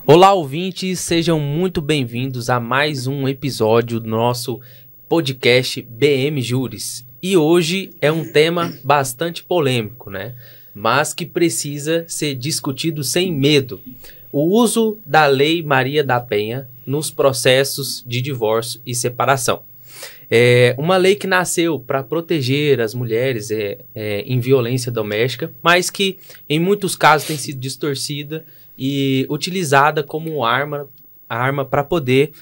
Olá, ouvintes, sejam muito bem-vindos a mais um episódio do nosso podcast BM Júris. E hoje é um tema bastante polêmico, né? Mas que precisa ser discutido sem medo. O uso da Lei Maria da Penha nos processos de divórcio e separação. É uma lei que nasceu para proteger as mulheres em violência doméstica, mas que em muitos casos tem sido distorcida e utilizada como arma para poder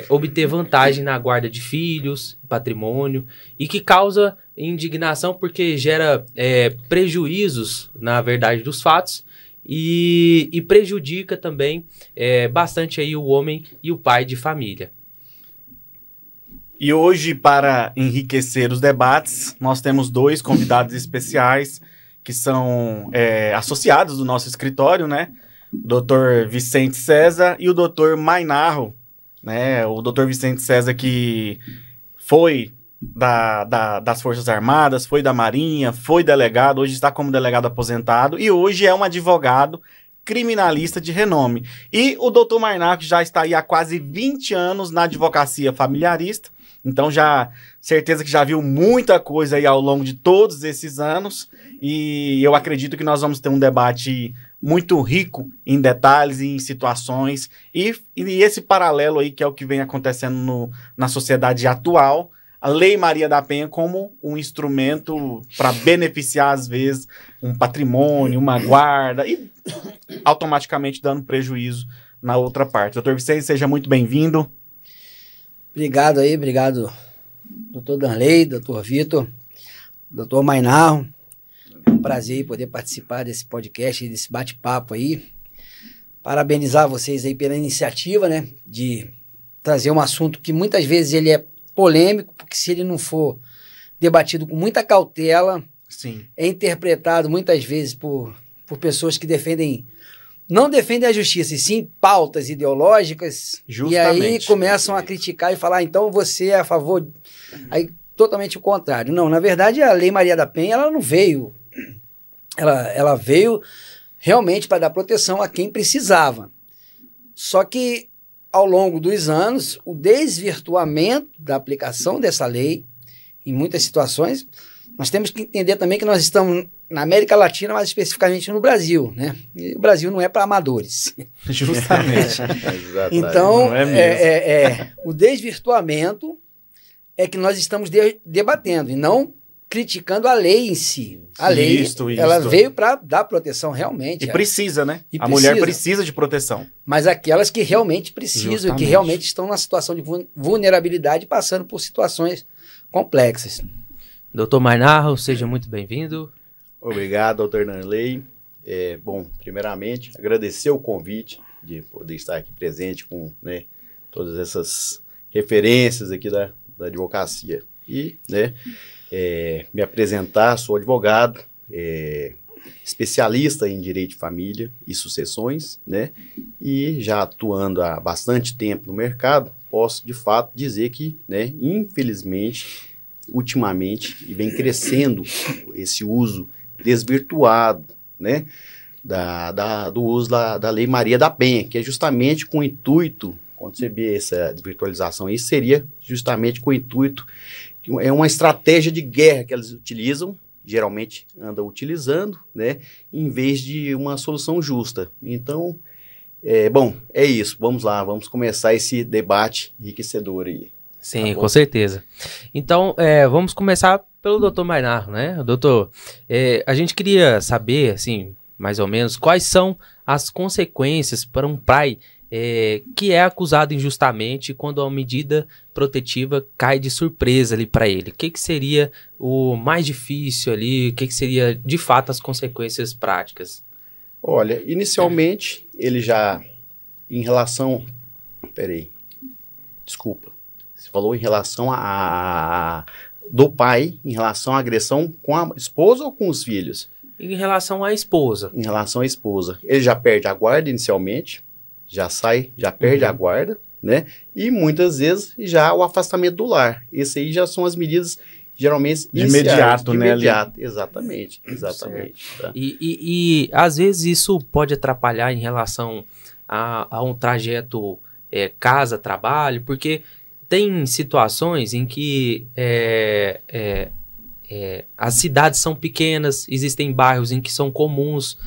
obter vantagem na guarda de filhos, patrimônio, e que causa indignação porque gera prejuízos, na verdade, dos fatos e prejudica também bastante aí o homem e o pai de família. E hoje, para enriquecer os debates, nós temos dois convidados especiais que são associados do nosso escritório, né? O Dr. Vicente César e o Dr. Mainarro, né? O Dr. Vicente César que foi das Forças Armadas, foi da Marinha, foi delegado, hoje está como delegado aposentado e hoje é um advogado criminalista de renome. E o Dr. Mainarro, que já está aí há quase 20 anos na advocacia familiarista, então certeza que já viu muita coisa aí ao longo de todos esses anos e eu acredito que nós vamos ter um debate muito rico em detalhes e em situações e esse paralelo aí que é o que vem acontecendo na sociedade atual, a Lei Maria da Penha como um instrumento para beneficiar às vezes um patrimônio, uma guarda e automaticamente dando prejuízo na outra parte. Doutor Vicente, seja muito bem-vindo. Obrigado, doutor Danley, doutor Vitor, doutor Mainarro. É um prazer poder participar desse podcast, desse bate-papo aí. Parabenizar vocês aí pela iniciativa, né, de trazer um assunto que muitas vezes ele é polêmico, porque se ele não for debatido com muita cautela, sim, é interpretado muitas vezes por pessoas que não defendem a justiça, e sim pautas ideológicas, justamente. E aí começam a criticar e falar, então você é a favor, aí totalmente o contrário. Não, na verdade a Lei Maria da Penha, ela não veio, ela veio realmente para dar proteção a quem precisava. Só que ao longo dos anos, o desvirtuamento da aplicação dessa lei, em muitas situações, nós temos que entender também que nós estamos na América Latina, mais especificamente no Brasil, né? E o Brasil não é para amadores. Justamente. Então, não é o desvirtuamento é que nós estamos debatendo e não criticando a lei em si. A lei, ela veio para dar proteção realmente. E precisa, né? E a mulher precisa de proteção. Mas aquelas que realmente precisam e que realmente estão na situação de vulnerabilidade, passando por situações complexas. Doutor Mainarro, seja muito bem-vindo. Obrigado, doutor Danley. Bom, primeiramente, agradecer o convite de poder estar aqui presente com, né, todas essas referências aqui da advocacia. E, né, me apresentar, sou advogado, especialista em direito de família e sucessões, né, e já atuando há bastante tempo no mercado, posso, de fato, dizer que, né, infelizmente, ultimamente, e vem crescendo esse uso desvirtuado, né, do uso da Lei Maria da Penha, que é justamente com o intuito, quando você vê essa desvirtualização aí, seria justamente com o intuito, é uma estratégia de guerra que eles utilizam, geralmente andam utilizando, né, em vez de uma solução justa. Então, bom, é isso, vamos lá, vamos começar esse debate enriquecedor aí. Sim, tá, com certeza. Então, vamos começar pelo doutor Mainarro, né? Doutor, a gente queria saber, assim, mais ou menos, quais são as consequências para um pai que é acusado injustamente quando a medida protetiva cai de surpresa ali para ele. O que seria o mais difícil ali? O que seria, de fato, as consequências práticas? Olha, inicialmente, ele já, em relação... Peraí, desculpa. Você falou em relação do pai, em relação à agressão com a esposa ou com os filhos? Em relação à esposa. Em relação à esposa. Ele já perde a guarda inicialmente, já perde a guarda, né? E muitas vezes já o afastamento do lar. Esse aí já são as medidas geralmente de imediato, de né? imediato, exatamente. Tá? E às vezes isso pode atrapalhar em relação a um trajeto casa-trabalho, porque tem situações em que as cidades são pequenas, existem bairros em que são comuns,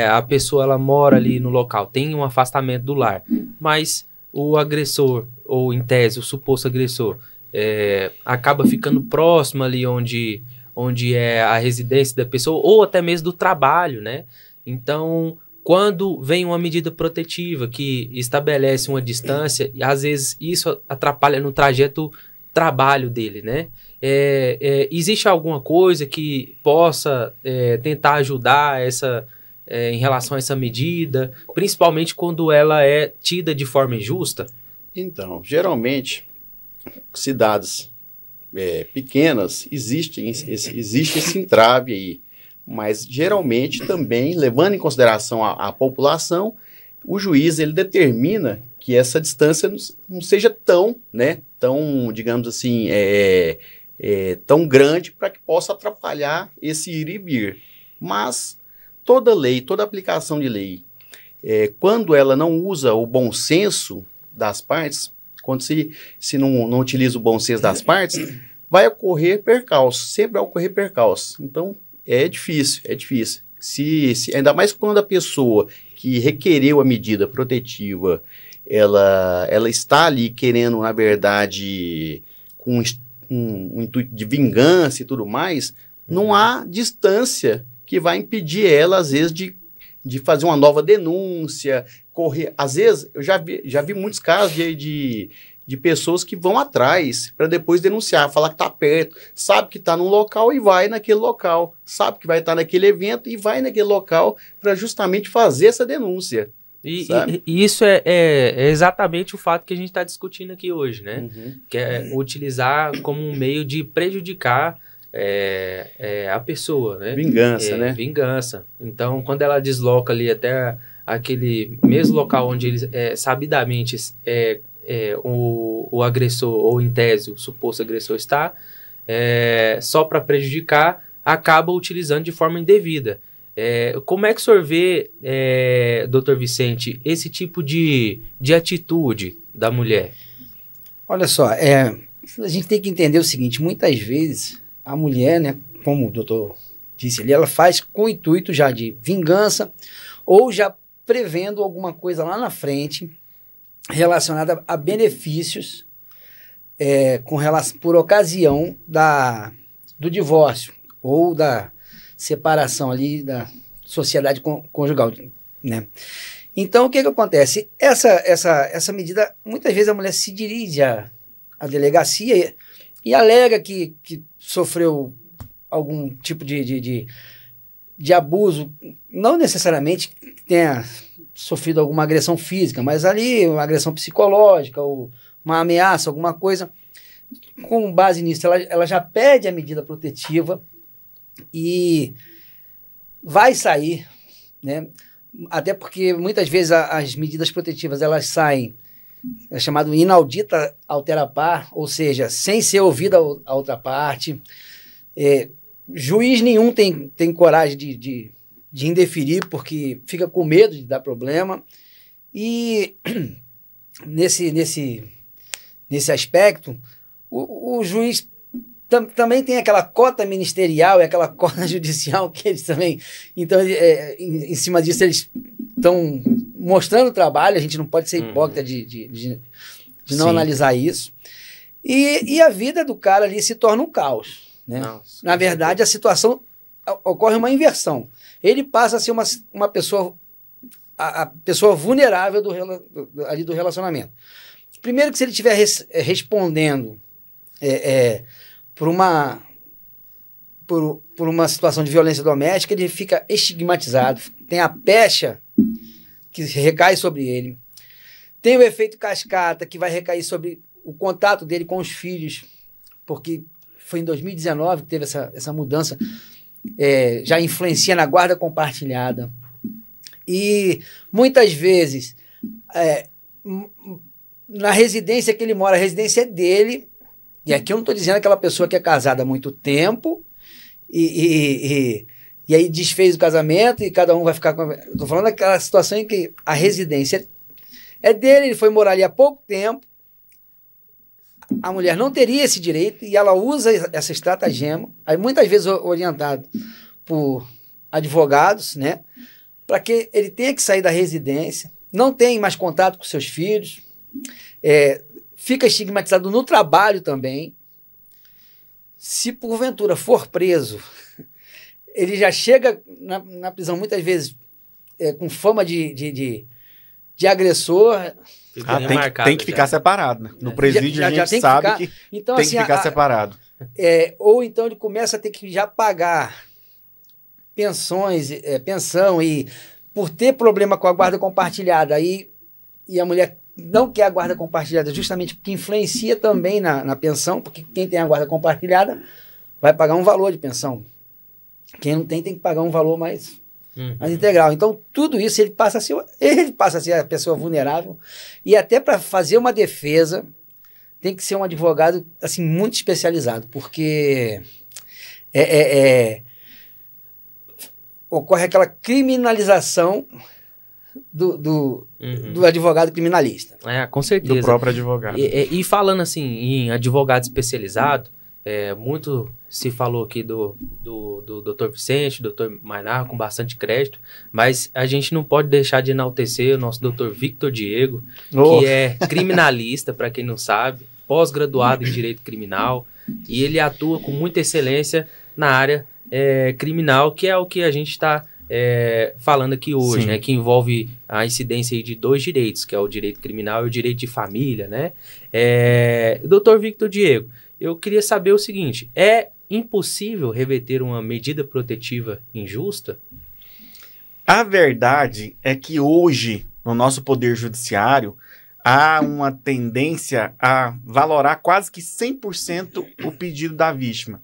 a pessoa ela mora ali no local, tem um afastamento do lar, mas o agressor, ou em tese, o suposto agressor, acaba ficando próximo ali onde é a residência da pessoa, ou até mesmo do trabalho, né? Então, quando vem uma medida protetiva que estabelece uma distância, e às vezes isso atrapalha no trajeto trabalho dele, né? Existe alguma coisa que possa tentar ajudar em relação a essa medida, principalmente quando ela é tida de forma injusta? Então, geralmente, cidades pequenas, existe esse entrave aí, mas geralmente também, levando em consideração a população, o juiz ele determina que essa distância não seja tão, digamos assim, tão grande para que possa atrapalhar esse ir e vir. Mas toda lei, toda aplicação de lei, quando ela não usa o bom senso das partes, quando se não utiliza o bom senso das partes, vai ocorrer percalço, sempre vai ocorrer percalço. Então, é difícil. Ainda mais quando a pessoa que requereu a medida protetiva, ela está ali querendo, na verdade, com um intuito de vingança e tudo mais, não há distância que vai impedir ela, às vezes, de fazer uma nova denúncia, correr. Às vezes, eu já vi muitos casos de pessoas que vão atrás para depois denunciar, falar que está perto, sabe que está num local e vai naquele local, sabe que vai estar naquele evento e vai naquele local para justamente fazer essa denúncia. E isso é exatamente o fato que a gente está discutindo aqui hoje, né? Uhum. Que é utilizar como um meio de prejudicar a pessoa, né? Vingança, né? Vingança. Então, quando ela desloca ali até aquele mesmo local onde ele sabidamente o agressor, ou em tese o suposto agressor está, só para prejudicar, acaba utilizando de forma indevida. Como é que o senhor vê, doutor Vicente, esse tipo de atitude da mulher? Olha só, a gente tem que entender o seguinte, muitas vezes a mulher, né, como o doutor disse ali, ela faz com o intuito já de vingança ou já prevendo alguma coisa lá na frente relacionada a benefícios por ocasião do divórcio ou da separação ali da sociedade conjugal, né? Então, o que acontece? Essa medida, muitas vezes a mulher se dirige à delegacia e alega que sofreu algum tipo de abuso, não necessariamente tenha sofrido alguma agressão física, mas ali uma agressão psicológica ou uma ameaça, alguma coisa. Com base nisso, ela já pede a medida protetiva e vai sair, né? Até porque muitas vezes as medidas protetivas elas saem, é chamado inaudita altera par, ou seja, sem ser ouvida a outra parte. Juiz nenhum tem coragem de indeferir, porque fica com medo de dar problema. E nesse aspecto, o juiz também tem aquela cota ministerial e aquela cota judicial que eles também... Então, em cima disso, eles estão mostrando o trabalho, a gente não pode ser hipócrita de não analisar isso. E a vida do cara ali se torna um caos, né? Nossa, na verdade, a situação ocorre uma inversão. Ele passa a ser uma pessoa, a pessoa vulnerável ali do relacionamento. Primeiro que se ele estiver respondendo por uma situação de violência doméstica, ele fica estigmatizado, tem a pecha que recai sobre ele, tem o efeito cascata que vai recair sobre o contato dele com os filhos, porque foi em 2019 que teve essa mudança, já influencia na guarda compartilhada. E muitas vezes, na residência que ele mora, a residência é dele, e aqui eu não estou dizendo aquela pessoa que é casada há muito tempo, e aí desfez o casamento e cada um vai ficar com... Estou falando daquela situação em que a residência é dele, ele foi morar ali há pouco tempo, a mulher não teria esse direito e ela usa essa estratagema, aí muitas vezes orientado por advogados, né, para que ele tenha que sair da residência, não tem mais contato com seus filhos, fica estigmatizado no trabalho também. Se porventura for preso, ele já chega na prisão muitas vezes com fama de agressor. Tem que ficar separado, né? No presídio a gente sabe que então, tem que ficar separado. Ou então ele começa a ter que já pagar pensão, e por ter problema com a guarda compartilhada, e a mulher não quer a guarda compartilhada justamente porque influencia também na pensão, porque quem tem a guarda compartilhada vai pagar um valor de pensão. Quem não tem que pagar um valor mais integral. Então, tudo isso ele passa a ser a pessoa vulnerável, e até para fazer uma defesa tem que ser um advogado assim, muito especializado, porque ocorre aquela criminalização do advogado criminalista. Com certeza. Do próprio advogado. E falando assim em advogado especializado, muito se falou aqui do Dr. Vicente, Dr. Mainar, com bastante crédito, mas a gente não pode deixar de enaltecer o nosso Dr. Victor Diego, que é criminalista, para quem não sabe, pós-graduado em Direito Criminal, e ele atua com muita excelência na área criminal, que é o que a gente está falando aqui hoje, né, que envolve a incidência aí de 2 direitos, que é o direito criminal e o direito de família, né? Dr. Victor Diego, eu queria saber o seguinte, é impossível reverter uma medida protetiva injusta? A verdade é que hoje, no nosso Poder Judiciário, há uma tendência a valorar quase que 100% o pedido da vítima.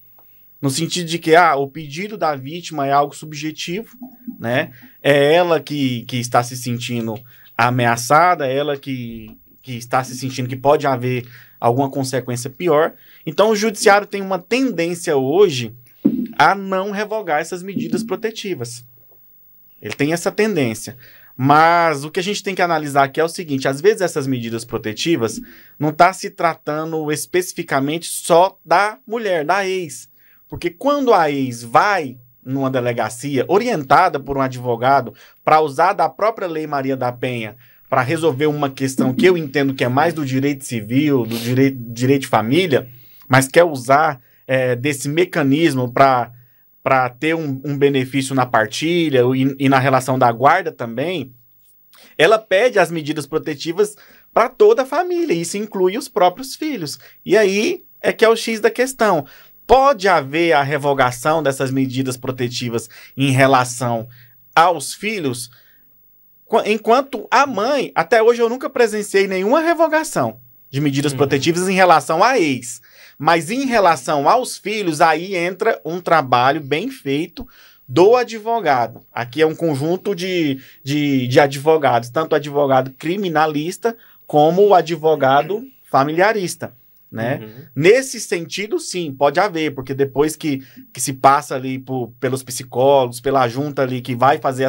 No sentido de que o pedido da vítima é algo subjetivo, né? É ela que está se sentindo ameaçada, é ela que está se sentindo que pode haver alguma consequência pior. Então, o judiciário tem uma tendência hoje a não revogar essas medidas protetivas. Ele tem essa tendência. Mas o que a gente tem que analisar aqui é o seguinte, às vezes essas medidas protetivas não está se tratando especificamente só da mulher, da ex. Porque quando a ex vai numa delegacia orientada por um advogado para usar da própria Lei Maria da Penha para resolver uma questão que eu entendo que é mais do direito civil, do direito de família, mas quer usar desse mecanismo para ter um benefício na partilha e na relação da guarda também, ela pede as medidas protetivas para toda a família, e isso inclui os próprios filhos. E aí é que é o X da questão. Pode haver a revogação dessas medidas protetivas em relação aos filhos, enquanto a mãe, até hoje eu nunca presenciei nenhuma revogação de medidas protetivas em relação à ex. Mas em relação aos filhos, aí entra um trabalho bem feito do advogado. Aqui é um conjunto de advogados, tanto o advogado criminalista como o advogado familiarista. Né? Nesse sentido, sim, pode haver, porque depois que se passa ali pelos psicólogos, pela junta ali que vai fazer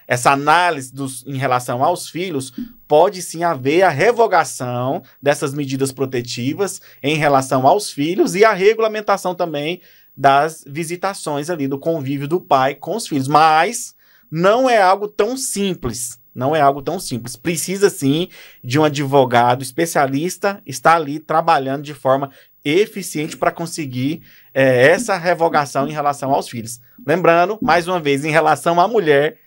essa análise em relação aos filhos, pode sim haver a revogação dessas medidas protetivas em relação aos filhos e a regulamentação também das visitações ali, do convívio do pai com os filhos, mas não é algo tão simples. Não é algo tão simples. Precisa, sim, de um advogado especialista estar ali trabalhando de forma eficiente para conseguir essa revogação em relação aos filhos. Lembrando, mais uma vez, em relação à mulher,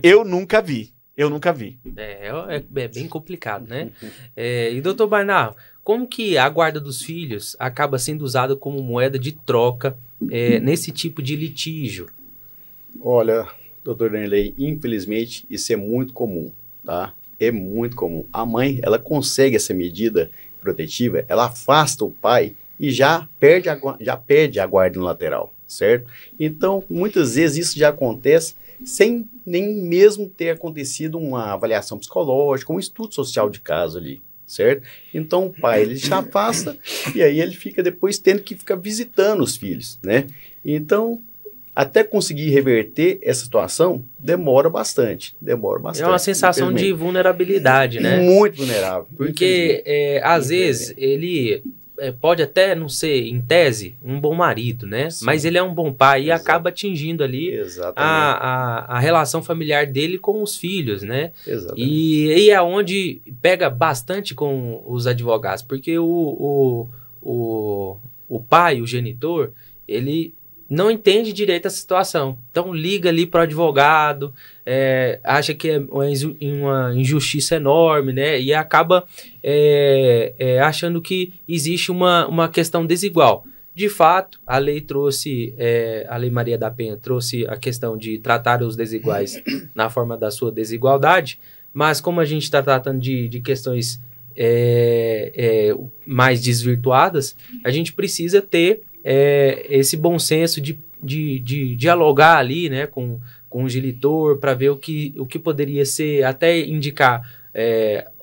eu nunca vi. É bem complicado, né? E, doutor Mainar, como que a guarda dos filhos acaba sendo usada como moeda de troca nesse tipo de litígio? Olha, doutor Danley, infelizmente isso é muito comum, tá? É muito comum. A mãe, ela consegue essa medida protetiva, ela afasta o pai e já perde a guarda unilateral, certo? Então, muitas vezes isso já acontece sem nem mesmo ter acontecido uma avaliação psicológica, um estudo social de caso ali, certo? Então, o pai, ele já afasta e aí ele fica depois tendo que ficar visitando os filhos, né? Então, até conseguir reverter essa situação, demora bastante. É uma sensação de vulnerabilidade, né? Muito vulnerável. Porque, às vezes, ele pode até não ser, em tese, um bom marido, né? Sim. Mas ele é um bom pai e Exato. acaba atingindo ali a relação familiar dele com os filhos, né? Exatamente. E é onde pega bastante com os advogados, porque o pai, o genitor, ele não entende direito a situação. Então liga ali para o advogado, acha que é uma injustiça enorme, né? E acaba achando que existe uma questão desigual. De fato, a lei trouxe, a Lei Maria da Penha trouxe a questão de tratar os desiguais na forma da sua desigualdade, mas como a gente está tratando de questões mais desvirtuadas, a gente precisa ter esse bom senso de dialogar ali, né, com o genitor para ver o que poderia ser, até indicar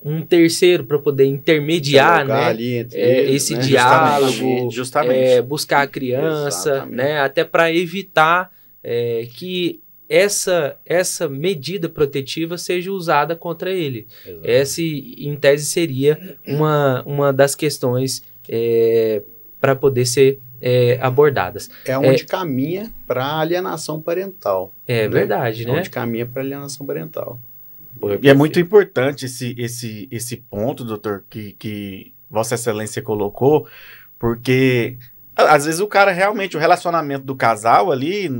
um terceiro para poder intermediar, né, ali entre eles, esse né? diálogo, Justamente. buscar a criança, Exatamente. né, até para evitar que essa medida protetiva seja usada contra ele. Exatamente. Essa, em tese, seria uma das questões para poder ser abordadas. É onde caminha para a alienação parental. É verdade, É né? onde caminha para a alienação parental. E é muito importante esse ponto, doutor, que Vossa Excelência colocou, porque às vezes o cara realmente, o relacionamento do casal ali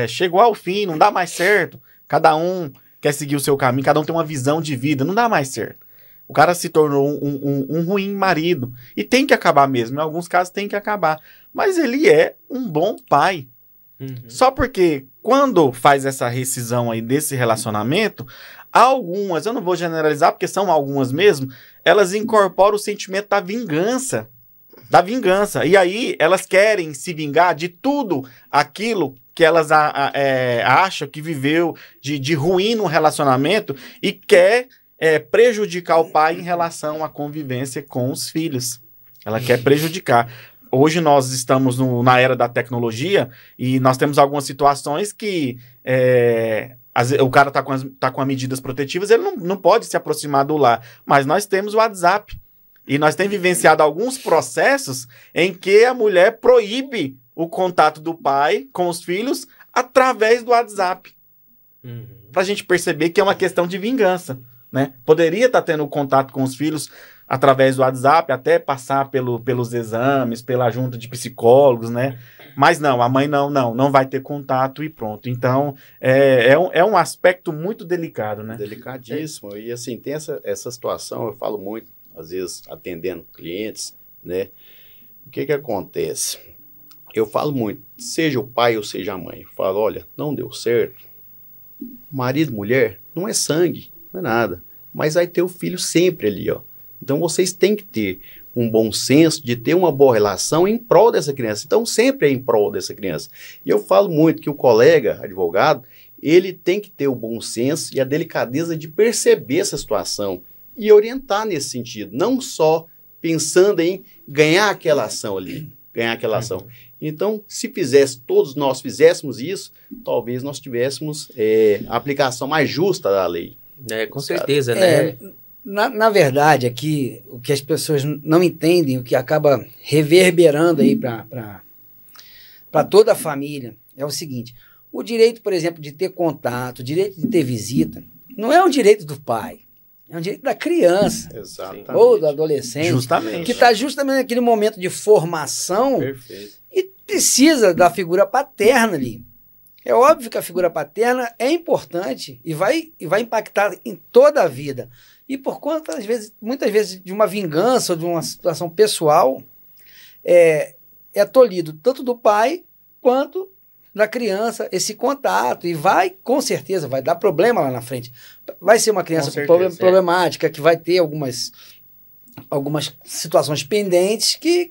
chegou ao fim, não dá mais certo, cada um quer seguir o seu caminho, cada um tem uma visão de vida, não dá mais certo. O cara se tornou um ruim marido, e tem que acabar mesmo, em alguns casos tem que acabar, mas ele é um bom pai. Uhum. Só porque quando faz essa rescisão aí desse relacionamento, algumas, eu não vou generalizar porque são algumas mesmo, elas incorporam o sentimento da vingança. E aí elas querem se vingar de tudo aquilo que elas acham que viveu de ruim no relacionamento e quer prejudicar o pai em relação à convivência com os filhos. Ela quer prejudicar. Hoje nós estamos na era da tecnologia e nós temos algumas situações que o cara tá com as medidas protetivas, ele não pode se aproximar do lar. Mas nós temos o WhatsApp. E nós temos vivenciado alguns processos em que a mulher proíbe o contato do pai com os filhos através do WhatsApp. Uhum. Pra gente perceber que é uma questão de vingança, né? Poderia estar tendo contato com os filhos através do WhatsApp, até passar pelos exames, pela junta de psicólogos, né? Mas não, a mãe não vai ter contato e pronto. Então, é um aspecto muito delicado, né? Delicadíssimo. E assim, tem essa situação, eu falo muito, às vezes atendendo clientes, né? O que acontece? Eu falo muito, seja o pai ou seja a mãe, eu falo, olha, não deu certo, marido, mulher, não é sangue, não é nada, mas vai ter o filho sempre ali, ó. Então vocês têm que ter um bom senso de ter uma boa relação em prol dessa criança. Então sempre é em prol dessa criança. E eu falo muito que o colega advogado, ele tem que ter o bom senso e a delicadeza de perceber essa situação e orientar nesse sentido, não só pensando em ganhar aquela ação ali, ganhar aquela ação. Então, se todos nós fizéssemos isso, talvez nós tivéssemos a aplicação mais justa da lei. Com certeza, né? Na verdade, aqui, o que as pessoas não entendem, o que acaba reverberando aí para toda a família, é o seguinte: o direito, por exemplo, de ter contato, o direito de ter visita, não é um direito do pai. É um direito da criança. Exatamente. Ou do adolescente. Justamente. Que está justamente naquele momento de formação. Perfeito. E precisa da figura paterna ali. É óbvio que a figura paterna é importante e vai impactar em toda a vida. E por conta, muitas vezes, de uma vingança ou de uma situação pessoal, é tolhido tanto do pai quanto da criança esse contato. E com certeza, vai dar problema lá na frente. Vai ser uma criança problemática, que vai ter algumas situações pendentes que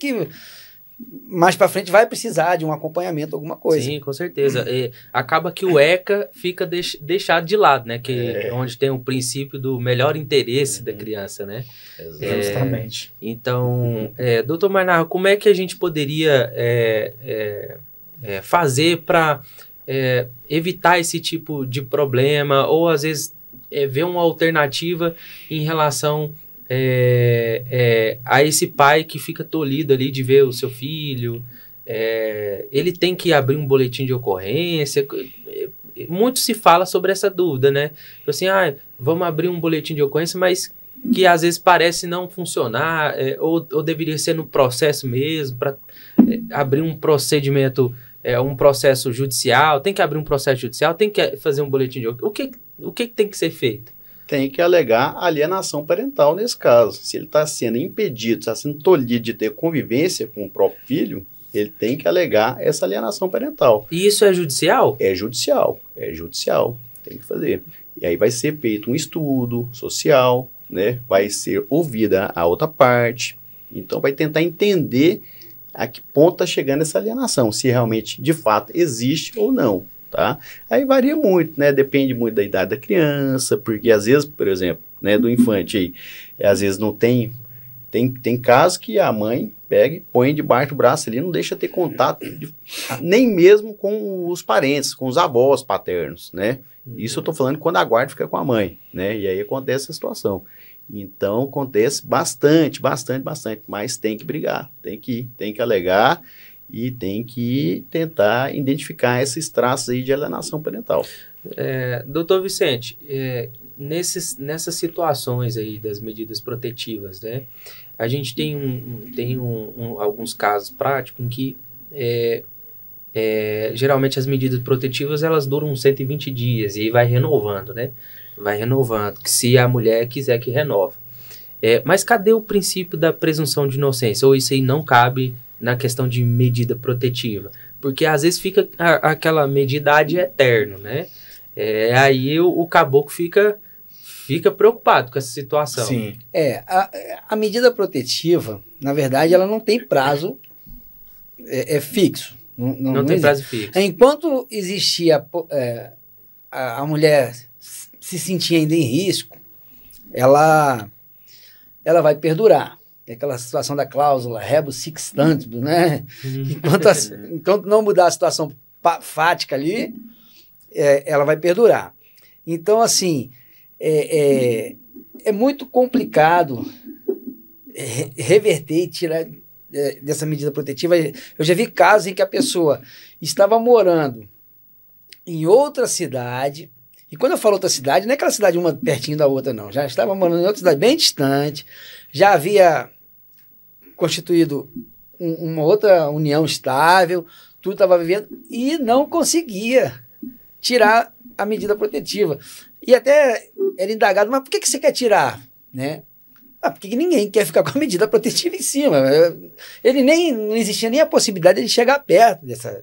mais para frente vai precisar de um acompanhamento, alguma coisa. Sim, com certeza. Acaba que o ECA fica deixado de lado, né? Que onde tem o princípio do melhor interesse da criança, né? Justamente. Então, doutor Marnarro, como é que a gente poderia fazer para evitar esse tipo de problema, ou às vezes ver uma alternativa em relação a esse pai que fica tolhido ali de ver o seu filho. Ele tem que abrir um boletim de ocorrência. Muito se fala sobre essa dúvida, né? Assim, vamos abrir um boletim de ocorrência, mas que às vezes parece não funcionar, ou deveria ser no processo mesmo, para abrir um procedimento, um processo judicial, tem que abrir um processo judicial, tem que fazer um boletim de ocorrência. O que tem que ser feito? Tem que alegar alienação parental nesse caso. Se ele está sendo impedido, está sendo tolhido de ter convivência com o próprio filho, ele tem que alegar essa alienação parental. E isso é judicial? É judicial, tem que fazer. E aí vai ser feito um estudo social, né? Vai ser ouvida a outra parte, então vai tentar entender a que ponto está chegando essa alienação, se realmente, de fato, existe ou não, tá? Aí varia muito, né? Depende muito da idade da criança, porque às vezes, por exemplo, né, do infante aí, às vezes não tem casos que a mãe pega e põe debaixo do braço ali, não deixa ter contato nem mesmo com os parentes, com os avós paternos, né? Isso eu tô falando quando a guarda fica com a mãe, né? E aí acontece essa situação. Então, acontece bastante, mas tem que brigar, tem que alegar e tem que tentar identificar esses traços aí de alienação parental. Doutor Vicente, nessas situações aí das medidas protetivas, né? A gente tem alguns casos práticos em que geralmente as medidas protetivas elas duram 120 dias e aí vai renovando, né? Vai renovando, se a mulher quiser que renove. Mas cadê o princípio da presunção de inocência? Ou isso aí não cabe na questão de medida protetiva? Porque às vezes fica aquela medida ad eterno, né? Aí o caboclo fica preocupado com essa situação. Sim. A medida protetiva, na verdade, ela não tem prazo fixo. Não tem prazo fixo. Enquanto existia a mulher se sentir ainda em risco, ela vai perdurar. É aquela situação da cláusula rebus sic stantibus, né? Enquanto não mudar a situação fática ali, ela vai perdurar. Então, assim, é muito complicado reverter e tirar dessa medida protetiva. Eu já vi casos em que a pessoa estava morando em outra cidade, e quando eu falo outra cidade, não é aquela cidade uma pertinho da outra, não. Já estava morando em outra cidade bem distante, já havia constituído uma outra união estável, tudo estava vivendo, e não conseguia tirar a medida protetiva. E até era indagado, mas por que você quer tirar? Né? Porque ninguém quer ficar com a medida protetiva em cima. Não existia nem a possibilidade de chegar perto dessa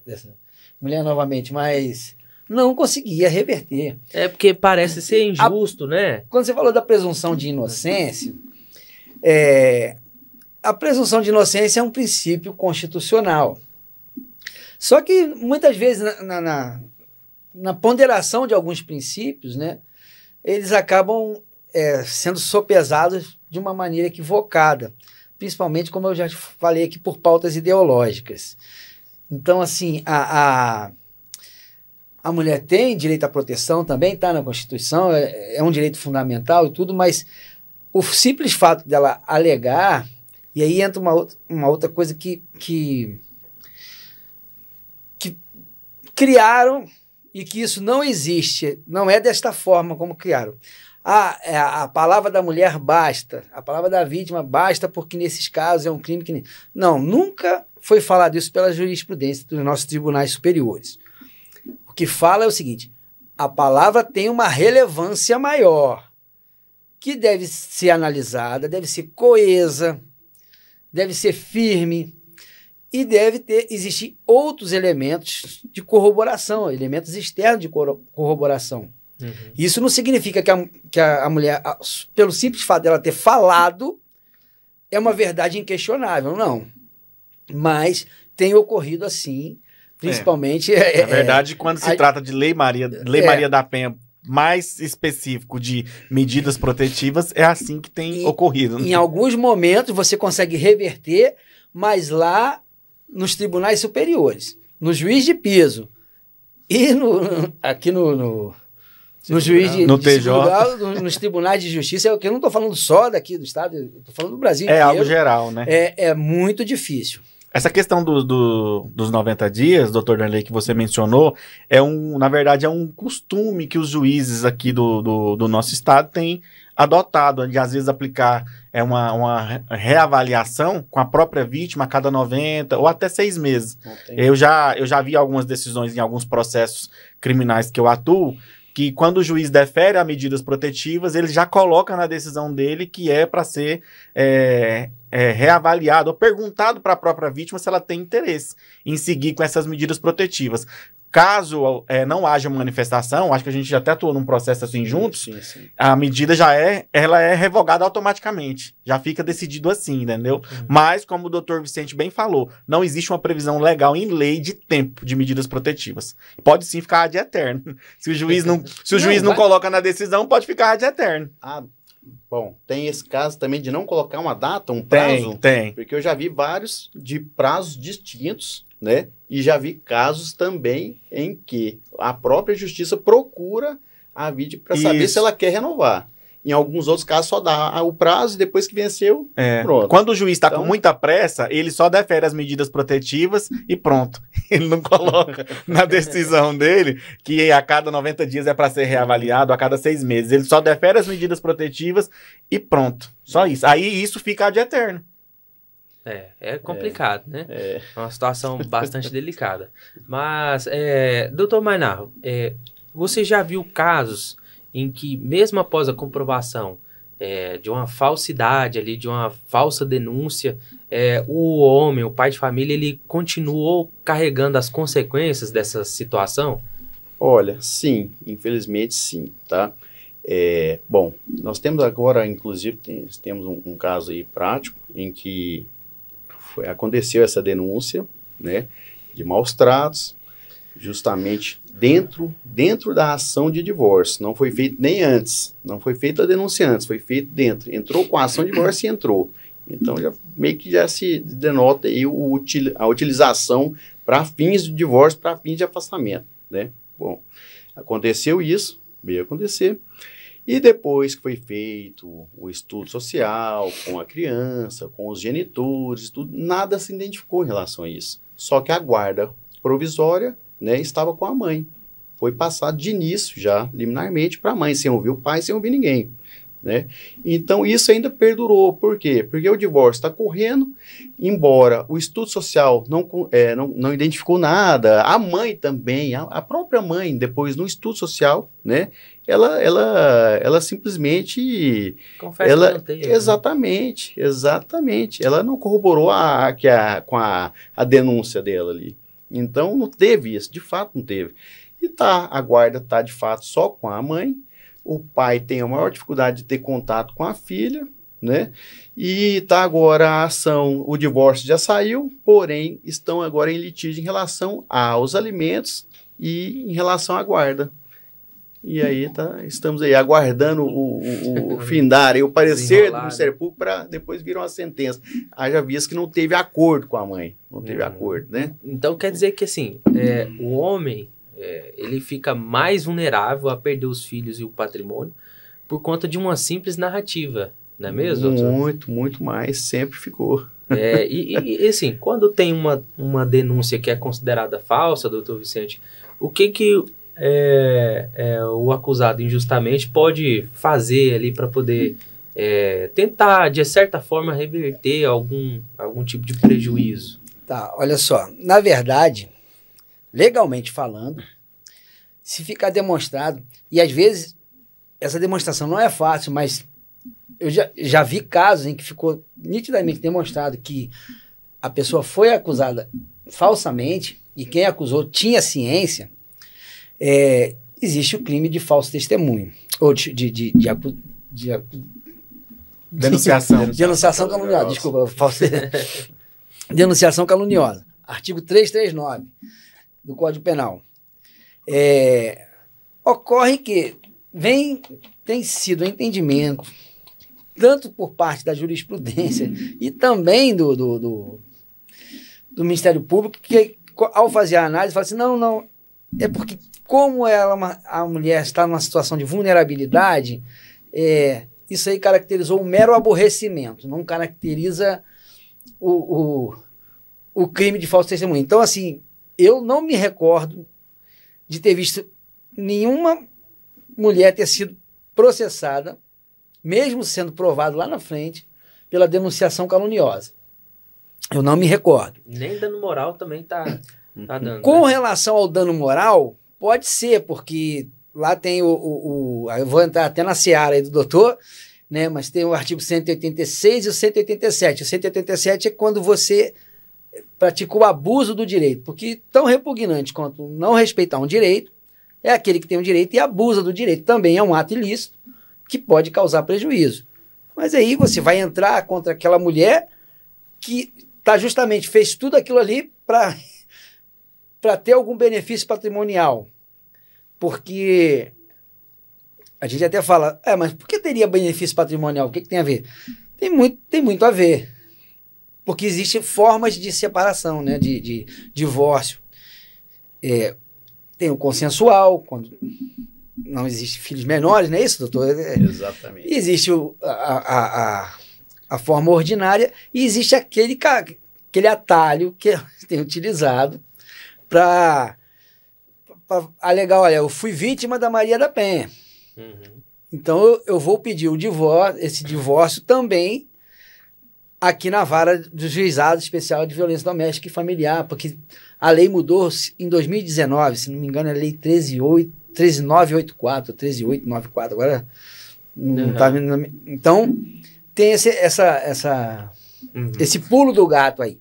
mulher novamente, mas não conseguia reverter. Porque parece ser injusto, né? Quando você falou da presunção de inocência, a presunção de inocência é um princípio constitucional. Só que, muitas vezes, na ponderação de alguns princípios, né, eles acabam sendo sopesados de uma maneira equivocada, principalmente, como eu já falei aqui, por pautas ideológicas. Então, assim, a mulher tem direito à proteção, também está na Constituição, é um direito fundamental e tudo, mas o simples fato dela alegar, e aí entra uma outra coisa que criaram e que isso não existe, não é desta forma como criaram. A palavra da mulher basta, a palavra da vítima basta porque nesses casos é um crime que... Não, nunca foi falado isso pela jurisprudência dos nossos tribunais superiores. O que fala é o seguinte: a palavra tem uma relevância maior, que deve ser analisada, deve ser coesa, deve ser firme e deve existir outros elementos de corroboração, elementos externos de corroboração. Uhum. Isso não significa que a mulher, pelo simples fato dela ter falado, é uma verdade inquestionável, não. Mas tem ocorrido assim, principalmente... Na verdade, quando se trata de Lei Maria da Penha, mais específico de medidas protetivas, é assim que tem ocorrido. Em alguns momentos você consegue reverter, mas lá nos tribunais superiores, no juiz de piso E aqui no juiz de No TJ. tribunal, nos tribunais de justiça, é o que eu não estou falando só daqui do estado, eu estou falando do Brasil É inteiro. algo geral, né? É muito difícil. Essa questão dos 90 dias, doutor Darley, que você mencionou, na verdade, é um costume que os juízes aqui do nosso estado têm adotado, de às vezes aplicar uma reavaliação com a própria vítima a cada 90 ou até 6 meses. Eu já vi algumas decisões em alguns processos criminais que eu atuo, que quando o juiz defere as medidas protetivas, ele já coloca na decisão dele que é para ser reavaliado ou perguntado para a própria vítima se ela tem interesse em seguir com essas medidas protetivas. Caso não haja manifestação, acho que a gente já até atuou num processo assim juntos, Sim. a medida ela é revogada automaticamente. Já fica decidido assim, entendeu? Uhum. Mas, como o doutor Vicente bem falou, não existe uma previsão legal em lei de tempo de medidas protetivas. Pode sim ficar ad eterno. Se o juiz não coloca na decisão, pode ficar ad eterno. Bom, tem esse caso também de não colocar uma data, um prazo? Tem. Porque eu já vi vários de prazos distintos, né? E já vi casos também em que a própria justiça procura a vítima para saber se ela quer renovar. Em alguns outros casos só dá o prazo e depois que venceu, pronto. Quando o juiz está com muita pressa, ele só defere as medidas protetivas e pronto. Ele não coloca na decisão dele que a cada 90 dias é para ser reavaliado, a cada 6 meses. Ele só defere as medidas protetivas e pronto. Só isso. Aí isso fica ad eterno. É complicado, né? É uma situação bastante delicada. Mas, doutor Mainarro, você já viu casos em que, mesmo após a comprovação de uma falsidade ali, de uma falsa denúncia, o homem, o pai de família, ele continuou carregando as consequências dessa situação? Olha, sim, infelizmente sim, tá? Bom, nós temos agora, inclusive, temos um caso aí prático em que aconteceu essa denúncia, né, de maus tratos, justamente dentro da ação de divórcio. Não foi feito nem antes, não foi feita a denúncia antes, foi feito dentro. Entrou com a ação de divórcio e entrou. Então, meio que já se denota aí a utilização para fins de divórcio, para fins de afastamento, né? Bom, aconteceu isso, veio acontecer. E depois que foi feito o estudo social com a criança, com os genitores, tudo, nada se identificou em relação a isso. Só que a guarda provisória, né, estava com a mãe. Foi passado de início já, liminarmente, para a mãe, sem ouvir o pai, sem ouvir ninguém. Né? Então isso ainda perdurou. Por quê? Porque o divórcio está correndo, embora o estudo social não identificou nada, a mãe também, a própria mãe, depois no estudo social, né, ela simplesmente... Confessa que não tem, exatamente, ela não corroborou com a denúncia dela ali. Então não teve isso, de fato não teve. E a guarda está de fato só com a mãe. O pai tem a maior dificuldade de ter contato com a filha, né? E está agora a ação, o divórcio já saiu, porém estão agora em litígio em relação aos alimentos e em relação à guarda. E aí estamos aí aguardando o findar, o parecer do Ministério Público para depois vir uma sentença. Haja visto que não teve acordo com a mãe, não teve acordo, né? Então quer dizer que assim, o homem... ele fica mais vulnerável a perder os filhos e o patrimônio por conta de uma simples narrativa, não é mesmo? Muito, muito mais, sempre ficou. E assim, quando tem uma denúncia que é considerada falsa, doutor Vicente, o que o acusado injustamente pode fazer ali para poder tentar, de certa forma, reverter algum tipo de prejuízo? Tá, olha só, na verdade... legalmente falando, se ficar demonstrado, e às vezes essa demonstração não é fácil, mas eu já vi casos em que ficou nitidamente demonstrado que a pessoa foi acusada falsamente e quem acusou tinha ciência, existe o crime de falso testemunho, ou denunciação caluniosa, desculpa, denunciação caluniosa, artigo 339 do Código Penal. Ocorre que tem sido um entendimento, tanto por parte da jurisprudência e também do Ministério Público, que ao fazer a análise, fala assim, não, é porque, como a mulher está numa situação de vulnerabilidade, isso aí caracterizou um mero aborrecimento, não caracteriza o crime de falso testemunho. Então, assim, eu não me recordo de ter visto nenhuma mulher ter sido processada, mesmo sendo provado lá na frente, pela denunciação caluniosa. Eu não me recordo. Nem dano moral também tá dando. Com né? relação ao dano moral, pode ser, porque lá tem eu vou entrar até na seara aí do doutor, né, mas tem o artigo 186 e o 187. O 187 é quando você pratica o abuso do direito, porque tão repugnante quanto não respeitar um direito é aquele que tem um direito e abusa do direito. Também é um ato ilícito que pode causar prejuízo. Mas aí você vai entrar contra aquela mulher que fez tudo aquilo ali para ter algum benefício patrimonial. Porque a gente até fala, mas por que teria benefício patrimonial? O que tem a ver? Tem muito a ver. Porque existem formas de separação, né? De divórcio. Tem o consensual, quando não existe filhos menores, não é isso, doutor? Exatamente. Existe a forma ordinária e existe aquele atalho que tem utilizado para alegar, olha, eu fui vítima da Maria da Penha. Uhum. Então eu vou pedir esse divórcio também aqui na vara do Juizado Especial de Violência Doméstica e Familiar, porque a lei mudou em 2019, se não me engano, é a lei 13984, 13894, agora não tá vendo. Então, tem esse pulo do gato aí.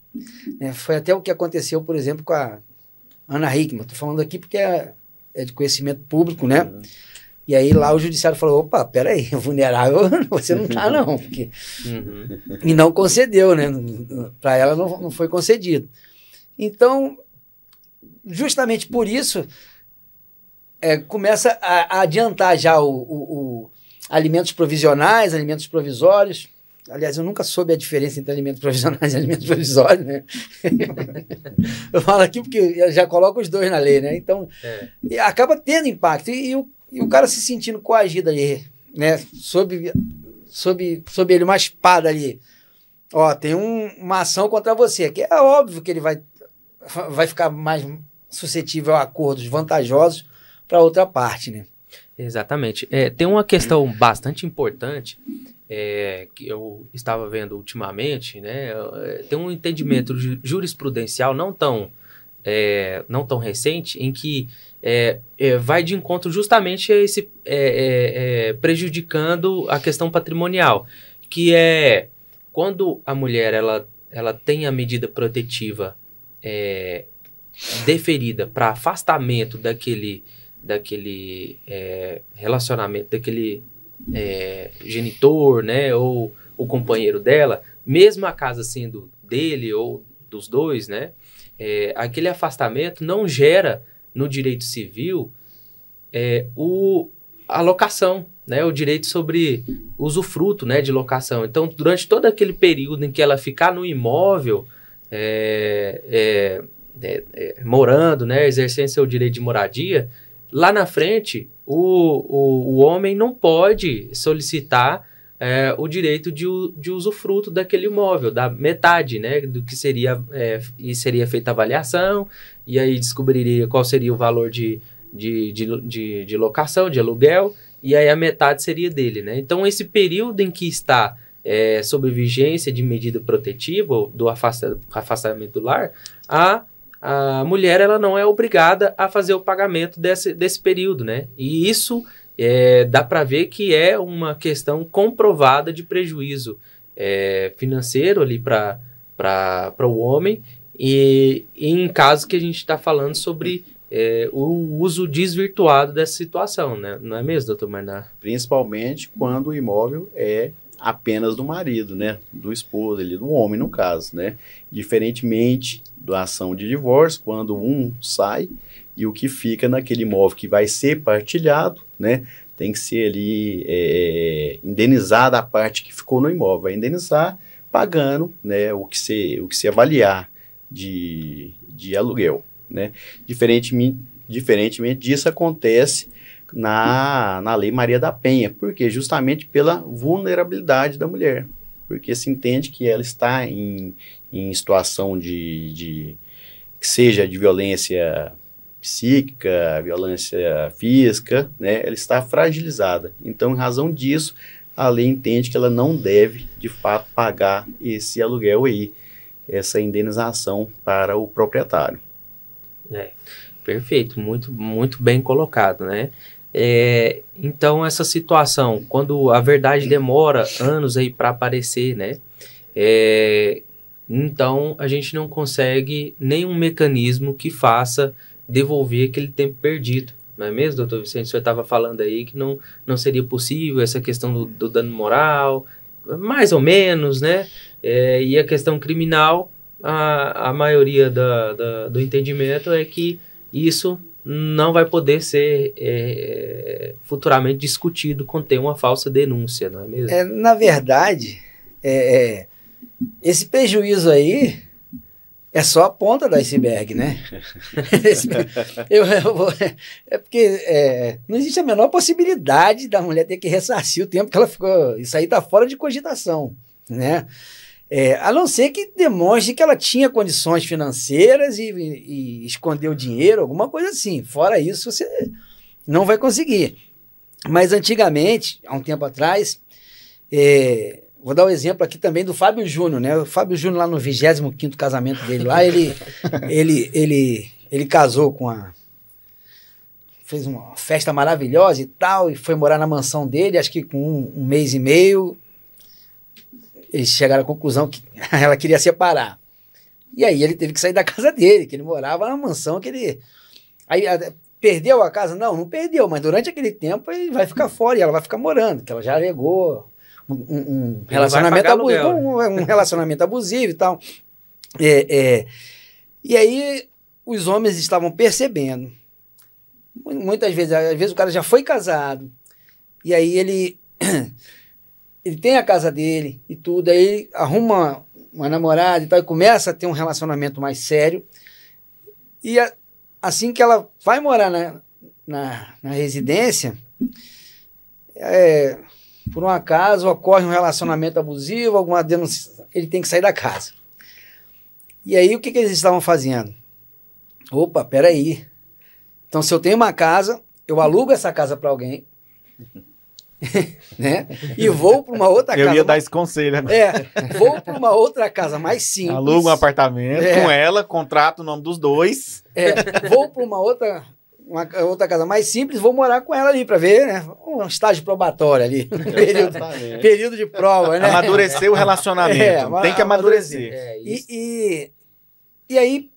Né? Foi até o que aconteceu, por exemplo, com a Ana Hickman. Estou falando aqui porque é de conhecimento público, né? Uhum. E aí lá o judiciário falou, opa, peraí, vulnerável você não tá não. Porque... Uhum. E não concedeu, né? Para ela não foi concedido. Então, justamente por isso, começa a adiantar já alimentos provisionais, alimentos provisórios. Aliás, eu nunca soube a diferença entre alimentos provisionais e alimentos provisórios, né? Eu falo aqui porque eu já coloco os dois na lei, né? Então, acaba tendo impacto. E o cara se sentindo coagido ali, né? Sob ele uma espada ali. Ó, tem uma ação contra você, que é óbvio que ele vai ficar mais suscetível a acordos vantajosos para outra parte, né? Exatamente. Tem uma questão bastante importante que eu estava vendo ultimamente, né? Tem um entendimento jurisprudencial não tão recente em que vai de encontro justamente a esse prejudicando a questão patrimonial, que é quando a mulher ela tem a medida protetiva deferida para afastamento daquele relacionamento, daquele genitor, né, ou o companheiro dela, mesmo a casa sendo dele ou dos dois, né, aquele afastamento não gera no direito civil a locação, né, o direito sobre usufruto, né, de locação. Então, durante todo aquele período em que ela ficar no imóvel, morando, né, exercendo seu direito de moradia, lá na frente, o homem não pode solicitar o direito de usufruto daquele imóvel, da metade, né, do que seria, e seria feita a avaliação, e aí descobriria qual seria o valor de locação, de aluguel, e aí a metade seria dele, né? Então, esse período em que está sob vigência de medida protetiva, do afastamento do lar, a mulher ela não é obrigada a fazer o pagamento desse período, né? E isso dá para ver que é uma questão comprovada de prejuízo financeiro ali para o homem, e em casos que a gente está falando sobre o uso desvirtuado dessa situação, né? Não é mesmo, doutor Marnar? Principalmente quando o imóvel é apenas do marido, né? Do esposo, ali, do homem, no caso, né? Diferentemente da ação de divórcio, quando um sai e o que fica naquele imóvel que vai ser partilhado, né? Tem que ser ali indenizada a parte que ficou no imóvel. Vai indenizar pagando, né, o que se avaliar de aluguel, né? Diferentemente Diferentemente disso, acontece na Lei Maria da Penha. Por quê? Justamente pela vulnerabilidade da mulher. Porque se entende que ela está em situação que seja de violência psíquica, violência física, né? Ela está fragilizada. Então, em razão disso, a lei entende que ela não deve, de fato, pagar esse aluguel aí, essa indenização para o proprietário. Perfeito, muito, muito bem colocado, né? Então, essa situação, quando a verdade demora anos aí para aparecer, né? Então, a gente não consegue nenhum mecanismo que faça devolver aquele tempo perdido. Não é mesmo, doutor Vicente? O senhor estava falando aí que não seria possível essa questão do dano moral, mais ou menos, né? E a questão criminal, a maioria do entendimento é que isso não vai poder ser futuramente discutido com ter uma falsa denúncia, não é mesmo? Na verdade, esse prejuízo aí é só a ponta do iceberg, né? É porque não existe a menor possibilidade da mulher ter que ressarcir o tempo que ela ficou. Isso aí está fora de cogitação, né? A não ser que demonstre que ela tinha condições financeiras e escondeu dinheiro, alguma coisa assim. Fora isso, você não vai conseguir. Mas antigamente, há um tempo atrás, vou dar o exemplo aqui também do Fábio Júnior, né? O Fábio Júnior lá no 25º casamento dele lá, ele casou fez uma festa maravilhosa e tal, e foi morar na mansão dele, acho que com um mês e meio, eles chegaram à conclusão que ela queria separar. E aí ele teve que sair da casa dele, que ele morava na mansão que ele... Aí perdeu a casa? Não perdeu, mas durante aquele tempo ele vai ficar fora e ela vai ficar morando, que ela já alegou um relacionamento abusivo, um relacionamento abusivo e tal. E aí os homens estavam percebendo. Muitas vezes, às vezes o cara já foi casado, e aí ele tem a casa dele e tudo, aí ele arruma uma namorada e tal, e começa a ter um relacionamento mais sério, e assim que ela vai morar na residência, por um acaso ocorre um relacionamento abusivo, alguma denúncia, ele tem que sair da casa. E aí o que eles estavam fazendo? Opa, peraí. Então, se eu tenho uma casa, eu alugo essa casa para alguém, né? E vou para uma outra casa. Eu ia dar esse conselho agora. Vou para uma outra casa mais simples. Alugo um apartamento com ela, contrato o nome dos dois. Vou para uma outra casa mais simples, vou morar com ela ali para ver, né? Um estágio probatório ali. período de prova, né? Amadurecer o relacionamento. Tem que amadurecer. E aí,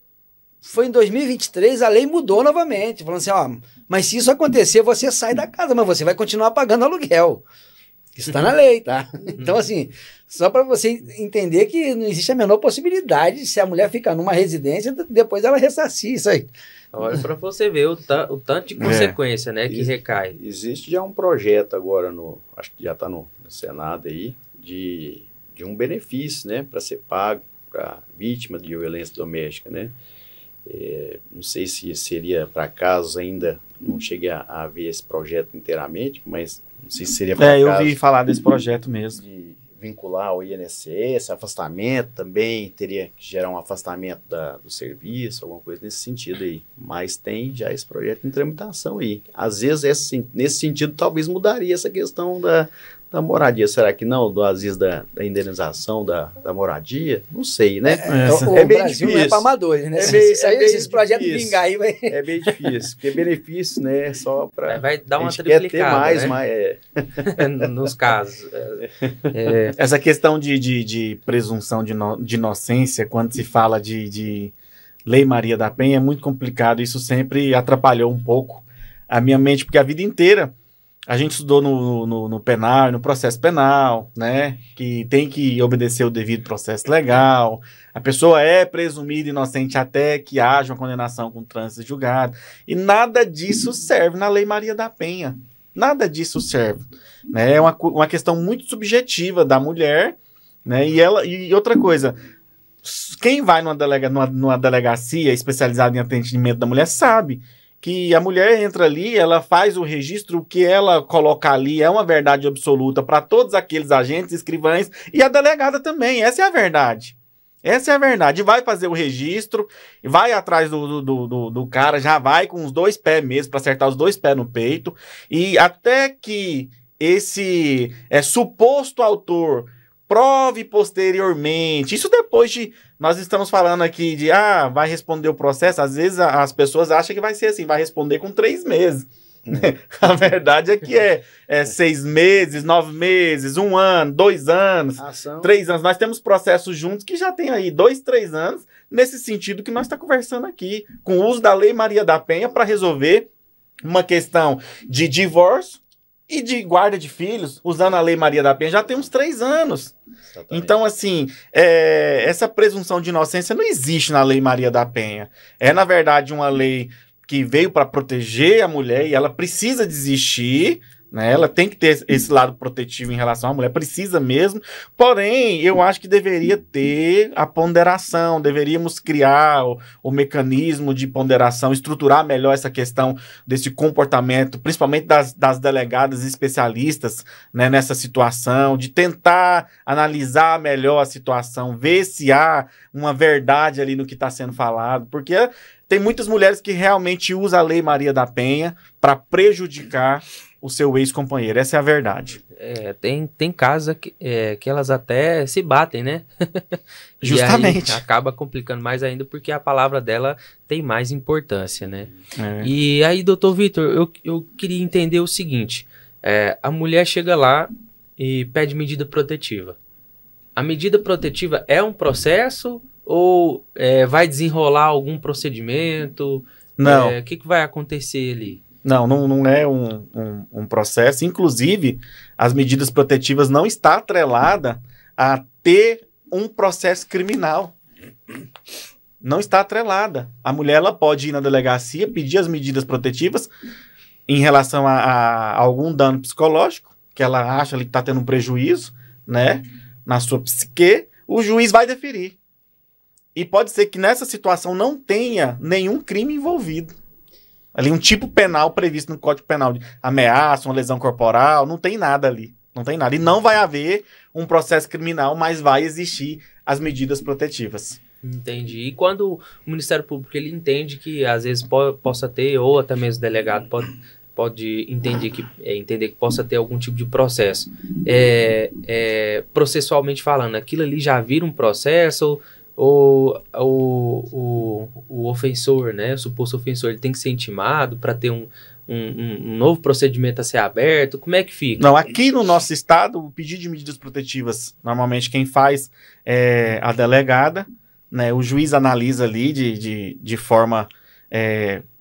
foi em 2023, a lei mudou novamente, falando assim, mas se isso acontecer, você sai da casa, mas você vai continuar pagando aluguel. Isso está na lei, tá? Então, assim, só para você entender que não existe a menor possibilidade, se a mulher ficar numa residência, depois ela ressarcir isso aí. Olha, para você ver o tanto de consequência, né, que recai. Existe já um projeto agora, acho que já está no Senado aí, de um benefício, né, para ser pago para vítima de violência doméstica, né? Não sei se seria para casos ainda, não cheguei a ver esse projeto inteiramente, mas não sei se seria para casos. Eu ouvi falar desse projeto mesmo. De vincular ao INSS, afastamento também, teria que gerar um afastamento do serviço, alguma coisa nesse sentido aí. Mas tem já esse projeto em tramitação aí. Às vezes, nesse sentido, talvez mudaria essa questão da moradia. Será que não? Às vezes da indenização da moradia? Não sei, né? O bem Brasil difícil. não é para amadores, né? Se esse projeto vingar aí, vai... É bem difícil, porque benefício, né? Só para... Vai dar uma triplicada, quer ter mais, né? Nos casos. Essa questão de presunção de inocência, quando se fala de Lei Maria da Penha, é muito complicado. Isso sempre atrapalhou um pouco a minha mente, porque a vida inteira a gente estudou no penal, no processo penal, né? Que tem que obedecer o devido processo legal. A pessoa é presumida inocente até que haja uma condenação com trânsito julgado. E nada disso serve na Lei Maria da Penha. Nada disso serve. Né? É uma questão muito subjetiva da mulher, né? E outra coisa, quem vai numa delegacia especializada em atendimento da mulher sabe que a mulher entra ali, ela faz o registro, o que ela coloca ali é uma verdade absoluta para todos aqueles agentes, escrivães e a delegada também. Essa é a verdade. Essa é a verdade. Vai fazer o registro, vai atrás do cara, já vai com os 2 pés mesmo, para acertar os 2 pés no peito, e até que esse suposto autor prove posteriormente, isso depois de, nós estamos falando aqui de, vai responder o processo, às vezes as pessoas acham que vai ser assim, vai responder com 3 meses. A verdade é que é 6 meses, 9 meses, 1 ano, 2 anos, 3 anos. Nós temos processos juntos que já tem aí 2, 3 anos, nesse sentido que nós estamos conversando aqui, com o uso da Lei Maria da Penha para resolver uma questão de divórcio e de guarda de filhos, usando a Lei Maria da Penha, já tem uns 3 anos. Exatamente. Então, assim, essa presunção de inocência não existe na Lei Maria da Penha. É, na verdade, uma lei que veio para proteger a mulher e ela precisa desistir, né? Ela tem que ter esse lado protetivo em relação à mulher, precisa mesmo. Porém, eu acho que deveria ter a ponderação, deveríamos criar o mecanismo de ponderação, estruturar melhor essa questão desse comportamento, principalmente das delegadas especialistas, né, nessa situação, de tentar analisar melhor a situação, ver se há uma verdade ali no que está sendo falado, porque tem muitas mulheres que realmente usam a Lei Maria da Penha para prejudicar o seu ex-companheiro. Essa é a verdade. Tem casos que elas até se batem, né? Justamente. E aí acaba complicando mais ainda porque a palavra dela tem mais importância, né? E aí, doutor Vitor, eu queria entender o seguinte. A mulher chega lá e pede medida protetiva. A medida protetiva é um processo ou vai desenrolar algum procedimento? Não. O que vai acontecer ali? Não é um processo. Inclusive, as medidas protetivas não está atrelada a ter um processo criminal. Não está atrelada. A mulher ela pode ir na delegacia, pedir as medidas protetivas em relação a algum dano psicológico, que ela acha ali que está tendo um prejuízo, né, na sua psique, o juiz vai deferir. E pode ser que nessa situação não tenha nenhum crime envolvido. Ali um tipo penal previsto no Código Penal de ameaça, uma lesão corporal, não tem nada ali. Não tem nada. E não vai haver um processo criminal, mas vai existir as medidas protetivas. Entendi. E quando o Ministério Público ele entende que às vezes possa ter, ou até mesmo o delegado pode entender que possa ter algum tipo de processo, processualmente falando, aquilo ali já vira um processo ou o ofensor, né, o suposto ofensor, ele tem que ser intimado para ter um novo procedimento a ser aberto? Como é que fica? Não, aqui no nosso estado, o pedido de medidas protetivas, normalmente quem faz é a delegada, né, o juiz analisa ali de forma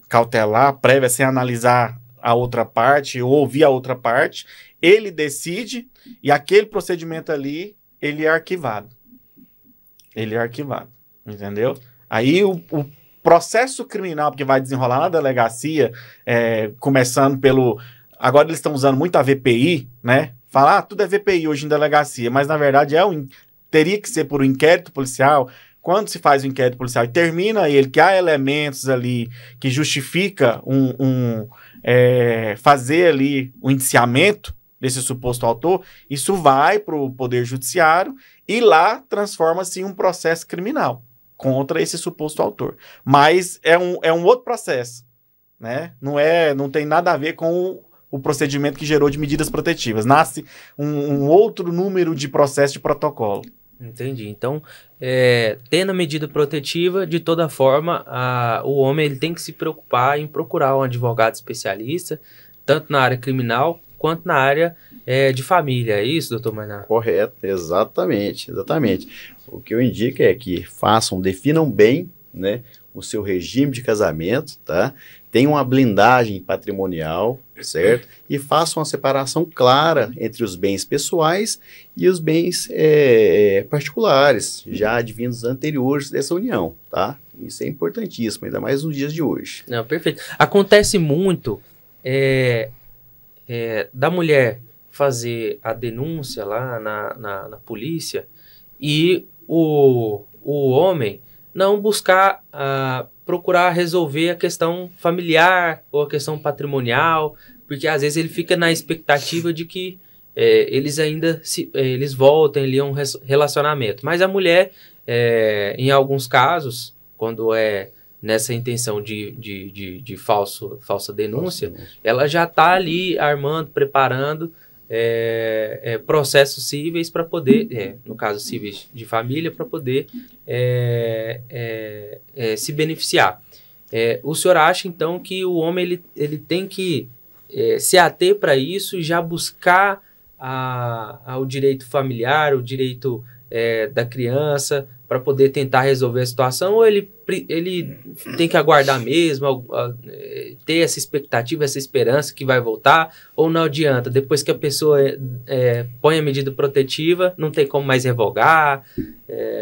cautelar, prévia, sem analisar a outra parte, ou ouvir a outra parte, ele decide e aquele procedimento ali, ele é arquivado. Ele é arquivado, entendeu? Aí o processo criminal que vai desenrolar na delegacia, começando pelo... Agora eles estão usando muito a VPI, né? Falar, tudo é VPI hoje em delegacia, mas na verdade teria que ser por um inquérito policial. Quando se faz o inquérito policial e termina ele, que há elementos ali que justifica fazer ali o indiciamento desse suposto autor, isso vai para o Poder Judiciário e lá transforma-se em um processo criminal contra esse suposto autor. Mas é um outro processo, né? Não tem nada a ver com o procedimento que gerou de medidas protetivas. Nasce um outro número de processo de protocolo. Entendi. Então, tendo a medida protetiva, de toda forma, o homem ele tem que se preocupar em procurar um advogado especialista, tanto na área criminal quanto na área de família. É isso, doutor Mainar? Correto, exatamente. O que eu indico é que definam bem, né, o seu regime de casamento, tá? Tenham uma blindagem patrimonial, certo? E façam uma separação clara entre os bens pessoais e os bens particulares, já advindos anteriores dessa união, tá? Isso é importantíssimo, ainda mais nos dias de hoje. Não, perfeito. Acontece muito da mulher fazer a denúncia lá na polícia e o homem não buscar procurar resolver a questão familiar ou a questão patrimonial, porque às vezes ele fica na expectativa de que eles ainda eles voltem ali a um relacionamento. Mas a mulher, em alguns casos, quando é nessa intenção de falsa denúncia, ela já está ali armando, preparando processos cíveis para poder, no caso cíveis de família, para poder se beneficiar. O senhor acha, então, que o homem ele tem que se ater para isso e já buscar o direito familiar, o direito da criança, para poder tentar resolver a situação, ou ele tem que aguardar mesmo, ter essa expectativa, essa esperança que vai voltar, ou não adianta, depois que a pessoa põe a medida protetiva, não tem como mais revogar?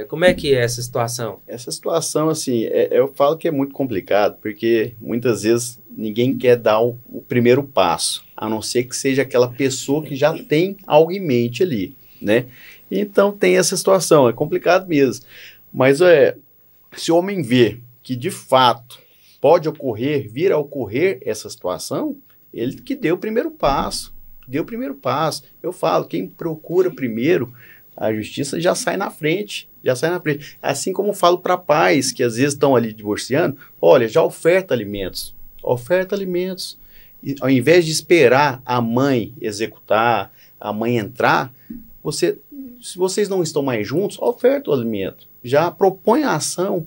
Como é que é essa situação? Essa situação, assim, eu falo que é muito complicado, porque muitas vezes ninguém quer dar o primeiro passo, a não ser que seja aquela pessoa que já tem algo em mente ali, né? Então tem essa situação, é complicado mesmo. Mas se o homem vê que de fato pode vir a ocorrer essa situação, ele que deu o primeiro passo. Eu falo, quem procura primeiro, a justiça já sai na frente. Assim como eu falo para pais que às vezes estão ali divorciando, olha, já oferta alimentos. E, ao invés de esperar a mãe executar, a mãe entrar, se vocês não estão mais juntos, oferta o alimento. Já propõe a ação.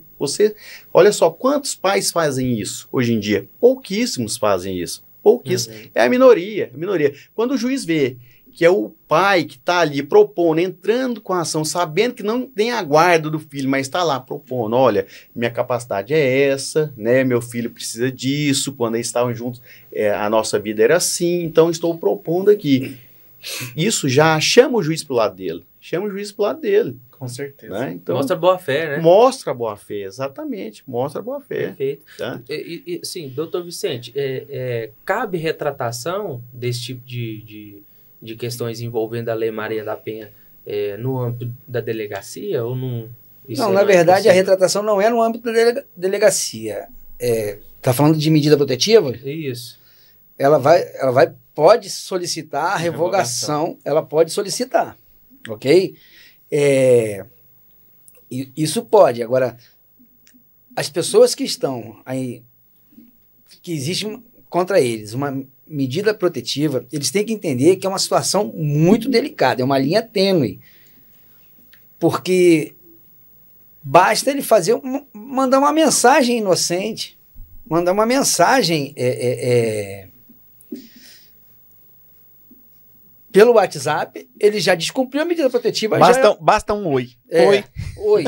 Olha só, quantos pais fazem isso hoje em dia? Pouquíssimos fazem isso. Pouquíssimos. É a minoria. Quando o juiz vê que é o pai que está ali propondo, entrando com a ação, sabendo que não tem a guarda do filho, mas está lá propondo, olha, minha capacidade é essa, né? Meu filho precisa disso, quando eles estavam juntos, a nossa vida era assim, então estou propondo aqui. Isso já chama o juiz para o lado dele. Com certeza. Né? Então, mostra boa fé, né? Mostra boa fé, exatamente. Mostra boa fé. Perfeito. Tá? Sim, doutor Vicente, cabe retratação desse tipo de questões envolvendo a Lei Maria da Penha no âmbito da delegacia ou não? Não, na verdade, a retratação não é no âmbito da delegacia. Tá falando de medida protetiva? Isso. Ela pode solicitar a revogação, ela pode solicitar, ok? Isso pode. Agora, as pessoas que estão aí, que existe contra eles uma medida protetiva, eles têm que entender que é uma situação muito delicada, é uma linha tênue, porque basta ele mandar uma mensagem inocente, mandar uma mensagem pelo WhatsApp, ele já descumpriu a medida protetiva. Basta um oi. Oi.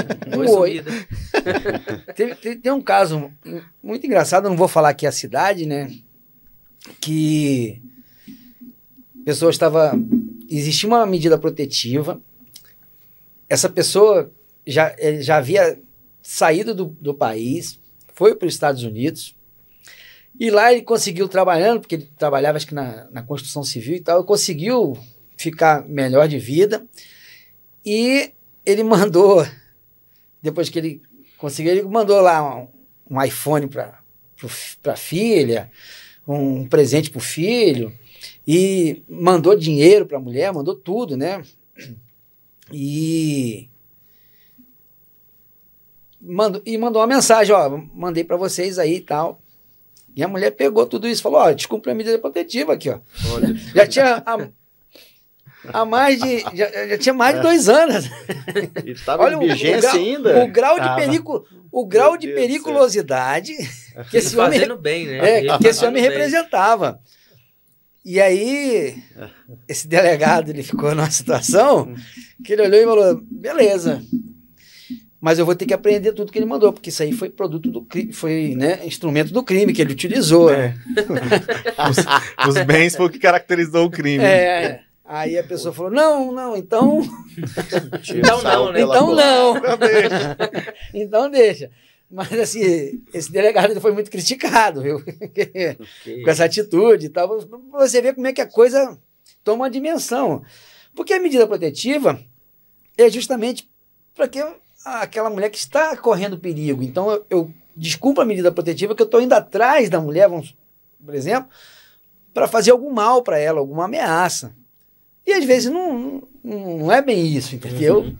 Tem um caso muito engraçado, eu não vou falar aqui a cidade, né? Que existia uma medida protetiva, essa pessoa já havia saído do país, foi para os Estados Unidos, e lá ele conseguiu trabalhando, porque ele trabalhava acho que na construção civil e tal, conseguiu ficar melhor de vida, e ele mandou, depois que ele conseguiu, ele mandou lá um iPhone para a filha, um presente para o filho, e mandou dinheiro para a mulher, mandou tudo, né? E mandou uma mensagem, ó, mandei para vocês aí e tal. E a mulher pegou tudo isso e falou, ó, descumpri a medida protetiva aqui, ó. Olha. Já tinha já tinha mais de 2 anos. E estava em vigência ainda? O grau de periculosidade que esse homem, bem, né? Que esse homem representava. E aí, esse delegado, ele ficou numa situação que ele olhou e falou, beleza, mas eu vou ter que apreender tudo que ele mandou, porque isso aí foi produto do crime, foi, né, instrumento do crime que ele utilizou. Os bens foi o que caracterizou o crime. Aí a pessoa falou, não, então... Então deixa. Mas assim, esse delegado ele foi muito criticado, viu? Com essa atitude e tal. Você vê como é que a coisa toma uma dimensão. Porque a medida protetiva é justamente para que aquela mulher que está correndo perigo. Então, eu descumpro a medida protetiva que eu estou indo atrás da mulher, por exemplo, para fazer algum mal para ela, alguma ameaça. E às vezes não é bem isso, entendeu? Uhum.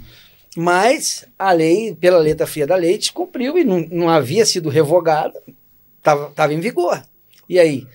Mas a lei, pela letra fria da lei, descumpriu e não havia sido revogada, estava em vigor. E aí?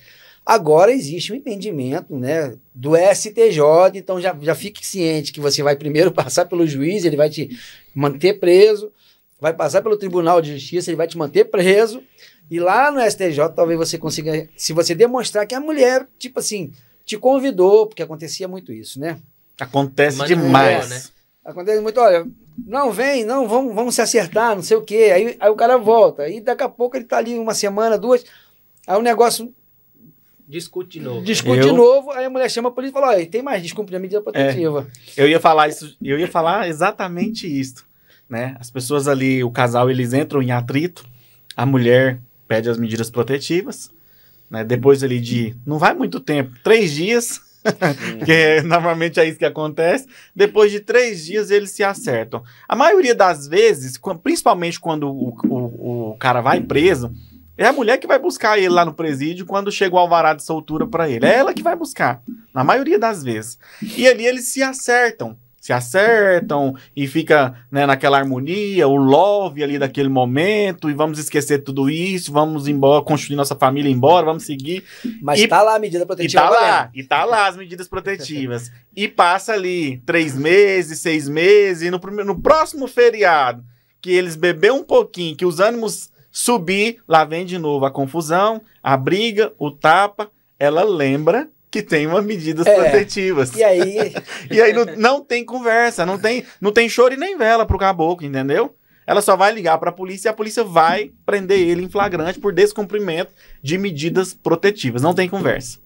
Agora existe um entendimento, né, do STJ, então já fique ciente que você vai primeiro passar pelo juiz, ele vai te manter preso, vai passar pelo Tribunal de Justiça, ele vai te manter preso, e lá no STJ talvez você consiga, se você demonstrar que a mulher, tipo assim, te convidou, porque acontecia muito isso, né? Acontece Mas demais. né? Acontece muito, olha, não vem, não, vamos se acertar, não sei o quê, aí o cara volta, aí daqui a pouco ele tá ali uma semana, duas, aí o negócio Discute de novo. discute de novo, aí a mulher chama a polícia e fala, olha, tem mais, descumprir a medida protetiva. Eu ia falar isso, eu ia falar exatamente isso, né? As pessoas ali, o casal, eles entram em atrito, a mulher pede as medidas protetivas, né? Depois ali não vai muito tempo, 3 dias, que normalmente é isso que acontece, depois de 3 dias eles se acertam. A maioria das vezes, principalmente quando o cara vai preso, é a mulher que vai buscar ele lá no presídio quando chega o alvará de soltura para ele. É ela que vai buscar, na maioria das vezes. E ali eles se acertam e fica, né, naquela harmonia, o love ali daquele momento, e vamos esquecer tudo isso, vamos embora, construir nossa família embora, vamos seguir. Mas tá lá a medida protetiva. E tá lá as medidas protetivas. E passa ali 3 meses, 6 meses, e no próximo feriado, que eles beberam um pouquinho, que os ânimos subir, lá vem de novo a confusão, a briga, o tapa, ela lembra que tem umas medidas protetivas. E aí... E aí não tem conversa, não tem choro e nem vela pro caboclo, entendeu? Ela só vai ligar pra polícia e a polícia vai prender ele em flagrante por descumprimento de medidas protetivas. Não tem conversa.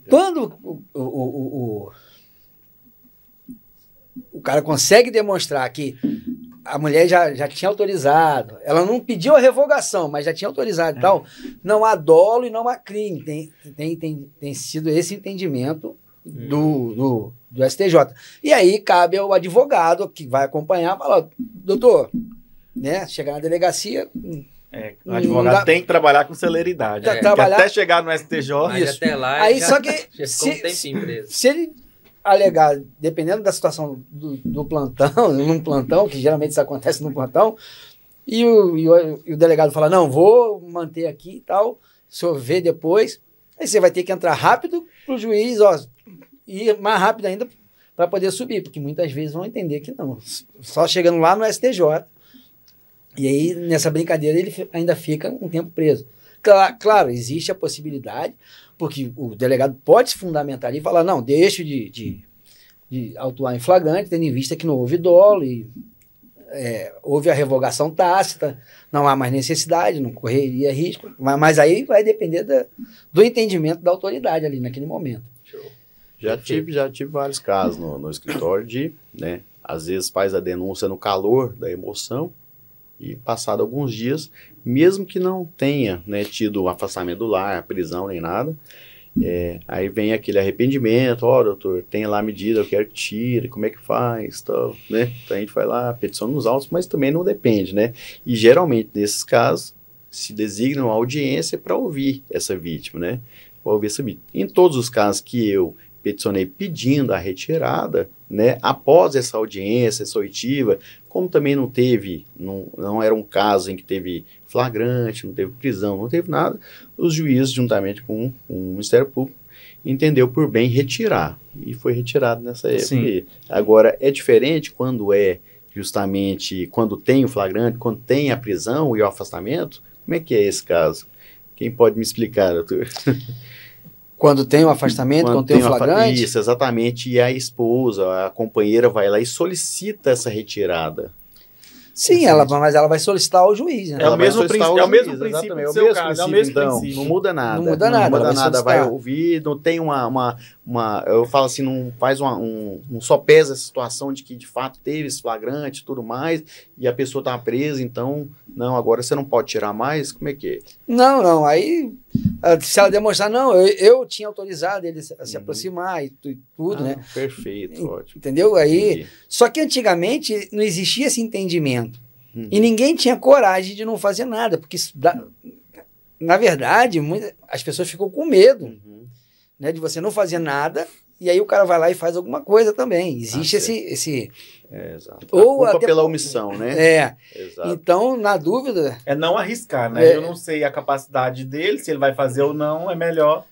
Quando o cara consegue demonstrar que a mulher já tinha autorizado, ela não pediu a revogação, mas já tinha autorizado e tal, não há dolo e não há crime. Tem sido esse entendimento do STJ. E aí cabe ao advogado que vai acompanhar, falar, doutor, né, chegar na delegacia... O advogado tem que trabalhar com celeridade. Até chegar no STJ... Mas até lá, aí só que se ele alegar, dependendo da situação do plantão, num plantão, que geralmente isso acontece no plantão, e o delegado fala, não, vou manter aqui e tal, o senhor vê depois, aí você vai ter que entrar rápido pro juiz, e mais rápido ainda para poder subir, porque muitas vezes vão entender que não, só chegando lá no STJ, e aí nessa brincadeira ele ainda fica um tempo preso. Claro, existe a possibilidade, porque o delegado pode se fundamentar ali e falar, não, deixo de autuar em flagrante, tendo em vista que não houve dolo e houve a revogação tácita, não há mais necessidade, não correria risco, mas aí vai depender do entendimento da autoridade ali naquele momento. Já tive vários casos no escritório de, né, às vezes faz a denúncia no calor da emoção e passado alguns dias, mesmo que não tenha, né, tido afastamento do lar, prisão nem nada, aí vem aquele arrependimento, doutor, tem lá a medida, eu quero que tire, como é que faz, tal, né? Então a gente vai lá, petição nos autos, mas também não depende, né? E geralmente nesses casos se designa uma audiência para ouvir essa vítima, né? Para ouvir essa vítima. Em todos os casos que eu peticionei pedindo a retirada, né, após essa audiência, essa oitiva, como também não era um caso em que teve flagrante, não teve prisão, não teve nada, os juízes, juntamente com o Ministério Público, entendeu por bem retirar, e foi retirado nessa época. Sim. Agora, é diferente quando justamente, quando tem o flagrante, quando tem a prisão e o afastamento, como é que é esse caso? Quem pode me explicar, doutor? Quando tem o afastamento, quando tem o flagrante? Isso, exatamente. E a esposa, a companheira vai lá e solicita essa retirada. Sim, mas ela vai solicitar ao juiz. Né? É o mesmo princípio do seu caso. É o mesmo princípio. Não muda nada. Não muda nada. Vai ouvir, não tem eu falo assim, não faz não só pesa a situação de que de fato teve esse flagrante e tudo mais, e a pessoa tá presa, então, não, agora você não pode tirar mais, como é que é? Não, aí Se ela demonstrar, não, eu tinha autorizado ele a se aproximar e tudo, né? Perfeito, ótimo. Entendeu? Aí, Entendi. só que antigamente não existia esse entendimento. E ninguém tinha coragem de não fazer nada, porque na verdade, as pessoas ficam com medo, né, de você não fazer nada, e aí o cara vai lá e faz alguma coisa também. Existe esse... Exato. Ou a culpa até pela omissão, né? Exato. Então, na dúvida... É não arriscar, né? Eu não sei a capacidade dele, se ele vai fazer ou não, é melhor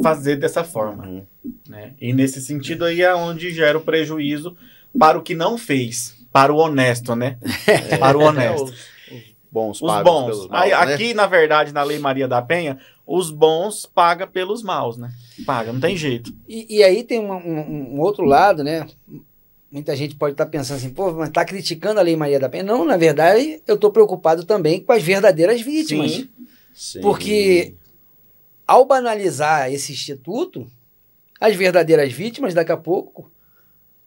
fazer dessa forma. Né? E nesse sentido aí é onde gera o prejuízo para o que não fez, para o honesto, né? Para o honesto. Bons Os pagam bons. pelos maus, Aí, né? aqui, na verdade, na Lei Maria da Penha, os bons pagam pelos maus, né? Paga, não tem jeito. E aí tem um outro lado, né? Muita gente pode estar pensando assim, pô, mas está criticando a Lei Maria da Penha. Não, na verdade, eu estou preocupado também com as verdadeiras vítimas. Sim. Sim. Porque ao banalizar esse instituto, as verdadeiras vítimas, daqui a pouco,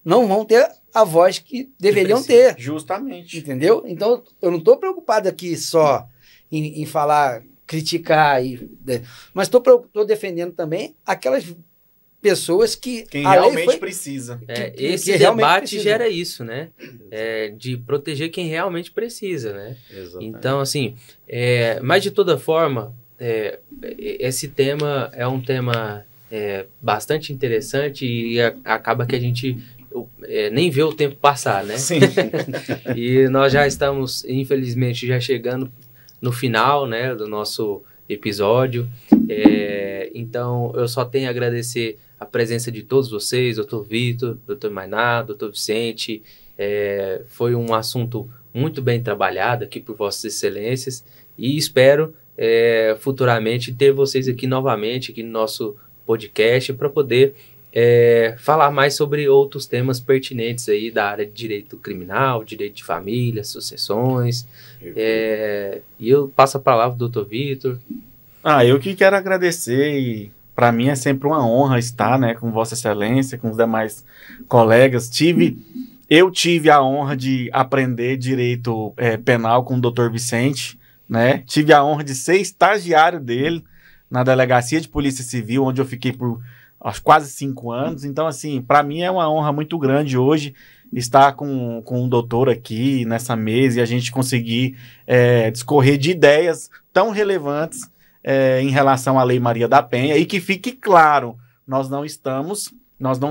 não vão ter a voz que deveriam ter. Justamente. Entendeu? Então, eu não estou preocupado aqui só em falar, criticar, mas estou defendendo também aquelas pessoas que Quem a lei realmente precisa. Esse que realmente debate precisa. gera isso, né? De proteger quem realmente precisa, né? Exatamente. Então, assim, mas de toda forma, esse tema é um tema bastante interessante e acaba que a gente nem vê o tempo passar, né? Sim. E nós já estamos, infelizmente, já chegando no final, né, do nosso episódio. Então, eu só tenho a agradecer a presença de todos vocês, Dr. Vitor, Dr. Mainá, Dr. Vicente. Foi um assunto muito bem trabalhado aqui por Vossas Excelências e espero futuramente ter vocês aqui novamente, aqui no nosso podcast, para poder falar mais sobre outros temas pertinentes aí da área de direito criminal, direito de família, sucessões. E eu passo a palavra ao Dr. Vitor. Eu que quero agradecer e para mim é sempre uma honra estar, né, com Vossa Excelência, com os demais colegas. Eu tive a honra de aprender direito penal com o Dr. Vicente, né? Tive a honra de ser estagiário dele na Delegacia de Polícia Civil, onde eu fiquei por quase 5 anos. Então, assim, para mim é uma honra muito grande hoje estar com o doutor aqui nessa mesa e a gente conseguir discorrer de ideias tão relevantes em relação à Lei Maria da Penha. E que fique claro, nós não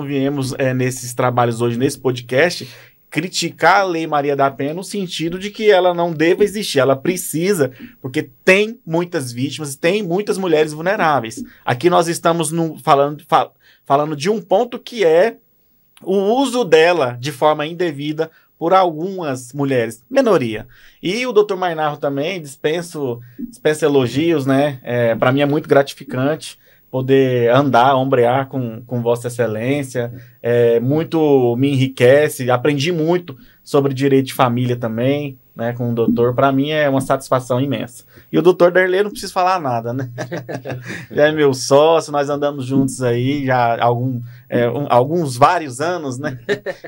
viemos nesses trabalhos hoje, nesse podcast, criticar a Lei Maria da Penha no sentido de que ela não deva existir, ela precisa, porque tem muitas vítimas, tem muitas mulheres vulneráveis. Aqui nós estamos falando de um ponto que é o uso dela de forma indevida por algumas mulheres, minoria. E o Dr. Mainarro também, dispensa elogios, né? Para mim é muito gratificante poder ombrear com Vossa Excelência, muito me enriquece, aprendi muito sobre direito de família também, né, com o doutor. Para mim é uma satisfação imensa. E o doutor Derlei não precisa falar nada, né? Já é meu sócio, nós andamos juntos aí já há vários anos, né?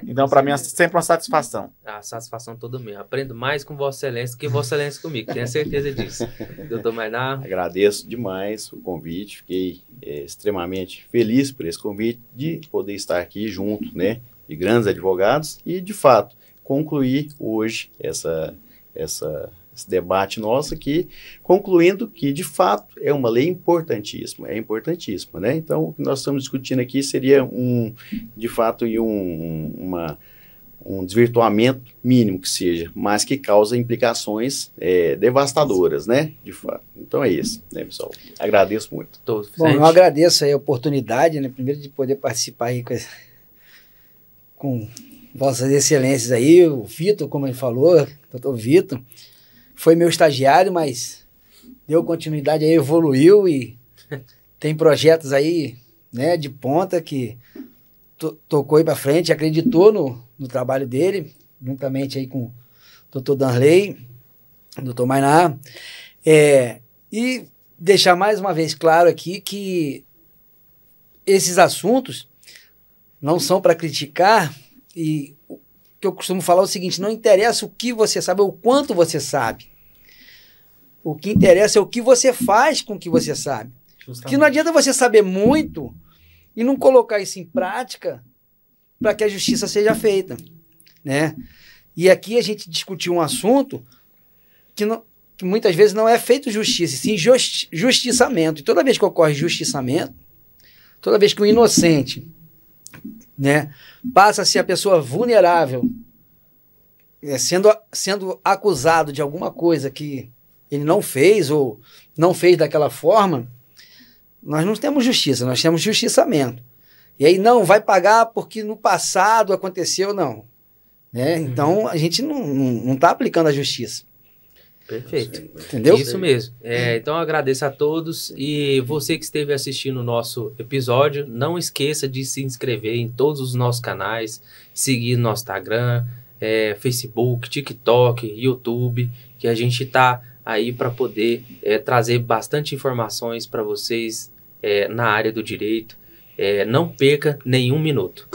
Então para mim é sempre uma satisfação. A satisfação toda minha. Aprendo mais com Vossa Excelência que Vossa Excelência comigo, tenho certeza disso. Doutor Mainá. Agradeço demais o convite, fiquei extremamente feliz por esse convite de poder estar aqui junto, né, de grandes advogados e, de fato, concluir hoje esse debate nosso aqui, concluindo que, de fato, é uma lei importantíssima, né? Então, o que nós estamos discutindo aqui seria, de fato, um desvirtuamento mínimo que seja, mas que causa implicações devastadoras, né? De fato. Então é isso, né, pessoal? Agradeço muito. Bom, eu agradeço aí a oportunidade, né? Primeiro de poder participar aí com Vossas Excelências aí, o Vitor, como ele falou, doutor Vitor, foi meu estagiário, mas deu continuidade aí, evoluiu e tem projetos aí, né, de ponta que tocou aí para frente, acreditou no trabalho dele, juntamente aí com o doutor Danley, o doutor Mainá, e deixar mais uma vez claro aqui que esses assuntos não são para criticar, e o que eu costumo falar é o seguinte: não interessa o que você sabe ou o quanto você sabe. O que interessa é o que você faz com o que você sabe. Que não adianta você saber muito e não colocar isso em prática para que a justiça seja feita, né? E aqui a gente discutiu um assunto que muitas vezes não é feito justiça, sim justiçamento. E toda vez que ocorre justiçamento, toda vez que um inocente, né, passa a ser a pessoa vulnerável, sendo acusado de alguma coisa que ele não fez ou não fez daquela forma, nós não temos justiça, nós temos justiçamento. E aí não vai pagar porque no passado aconteceu, não. Né? Então a gente não está aplicando a justiça. Perfeito. Entendeu? Isso mesmo. Então eu agradeço a todos e você que esteve assistindo o nosso episódio, não esqueça de se inscrever em todos os nossos canais, seguir no nosso Instagram, Facebook, TikTok, YouTube, que a gente está aí para poder trazer bastante informações para vocês na área do direito. Não perca nenhum minuto.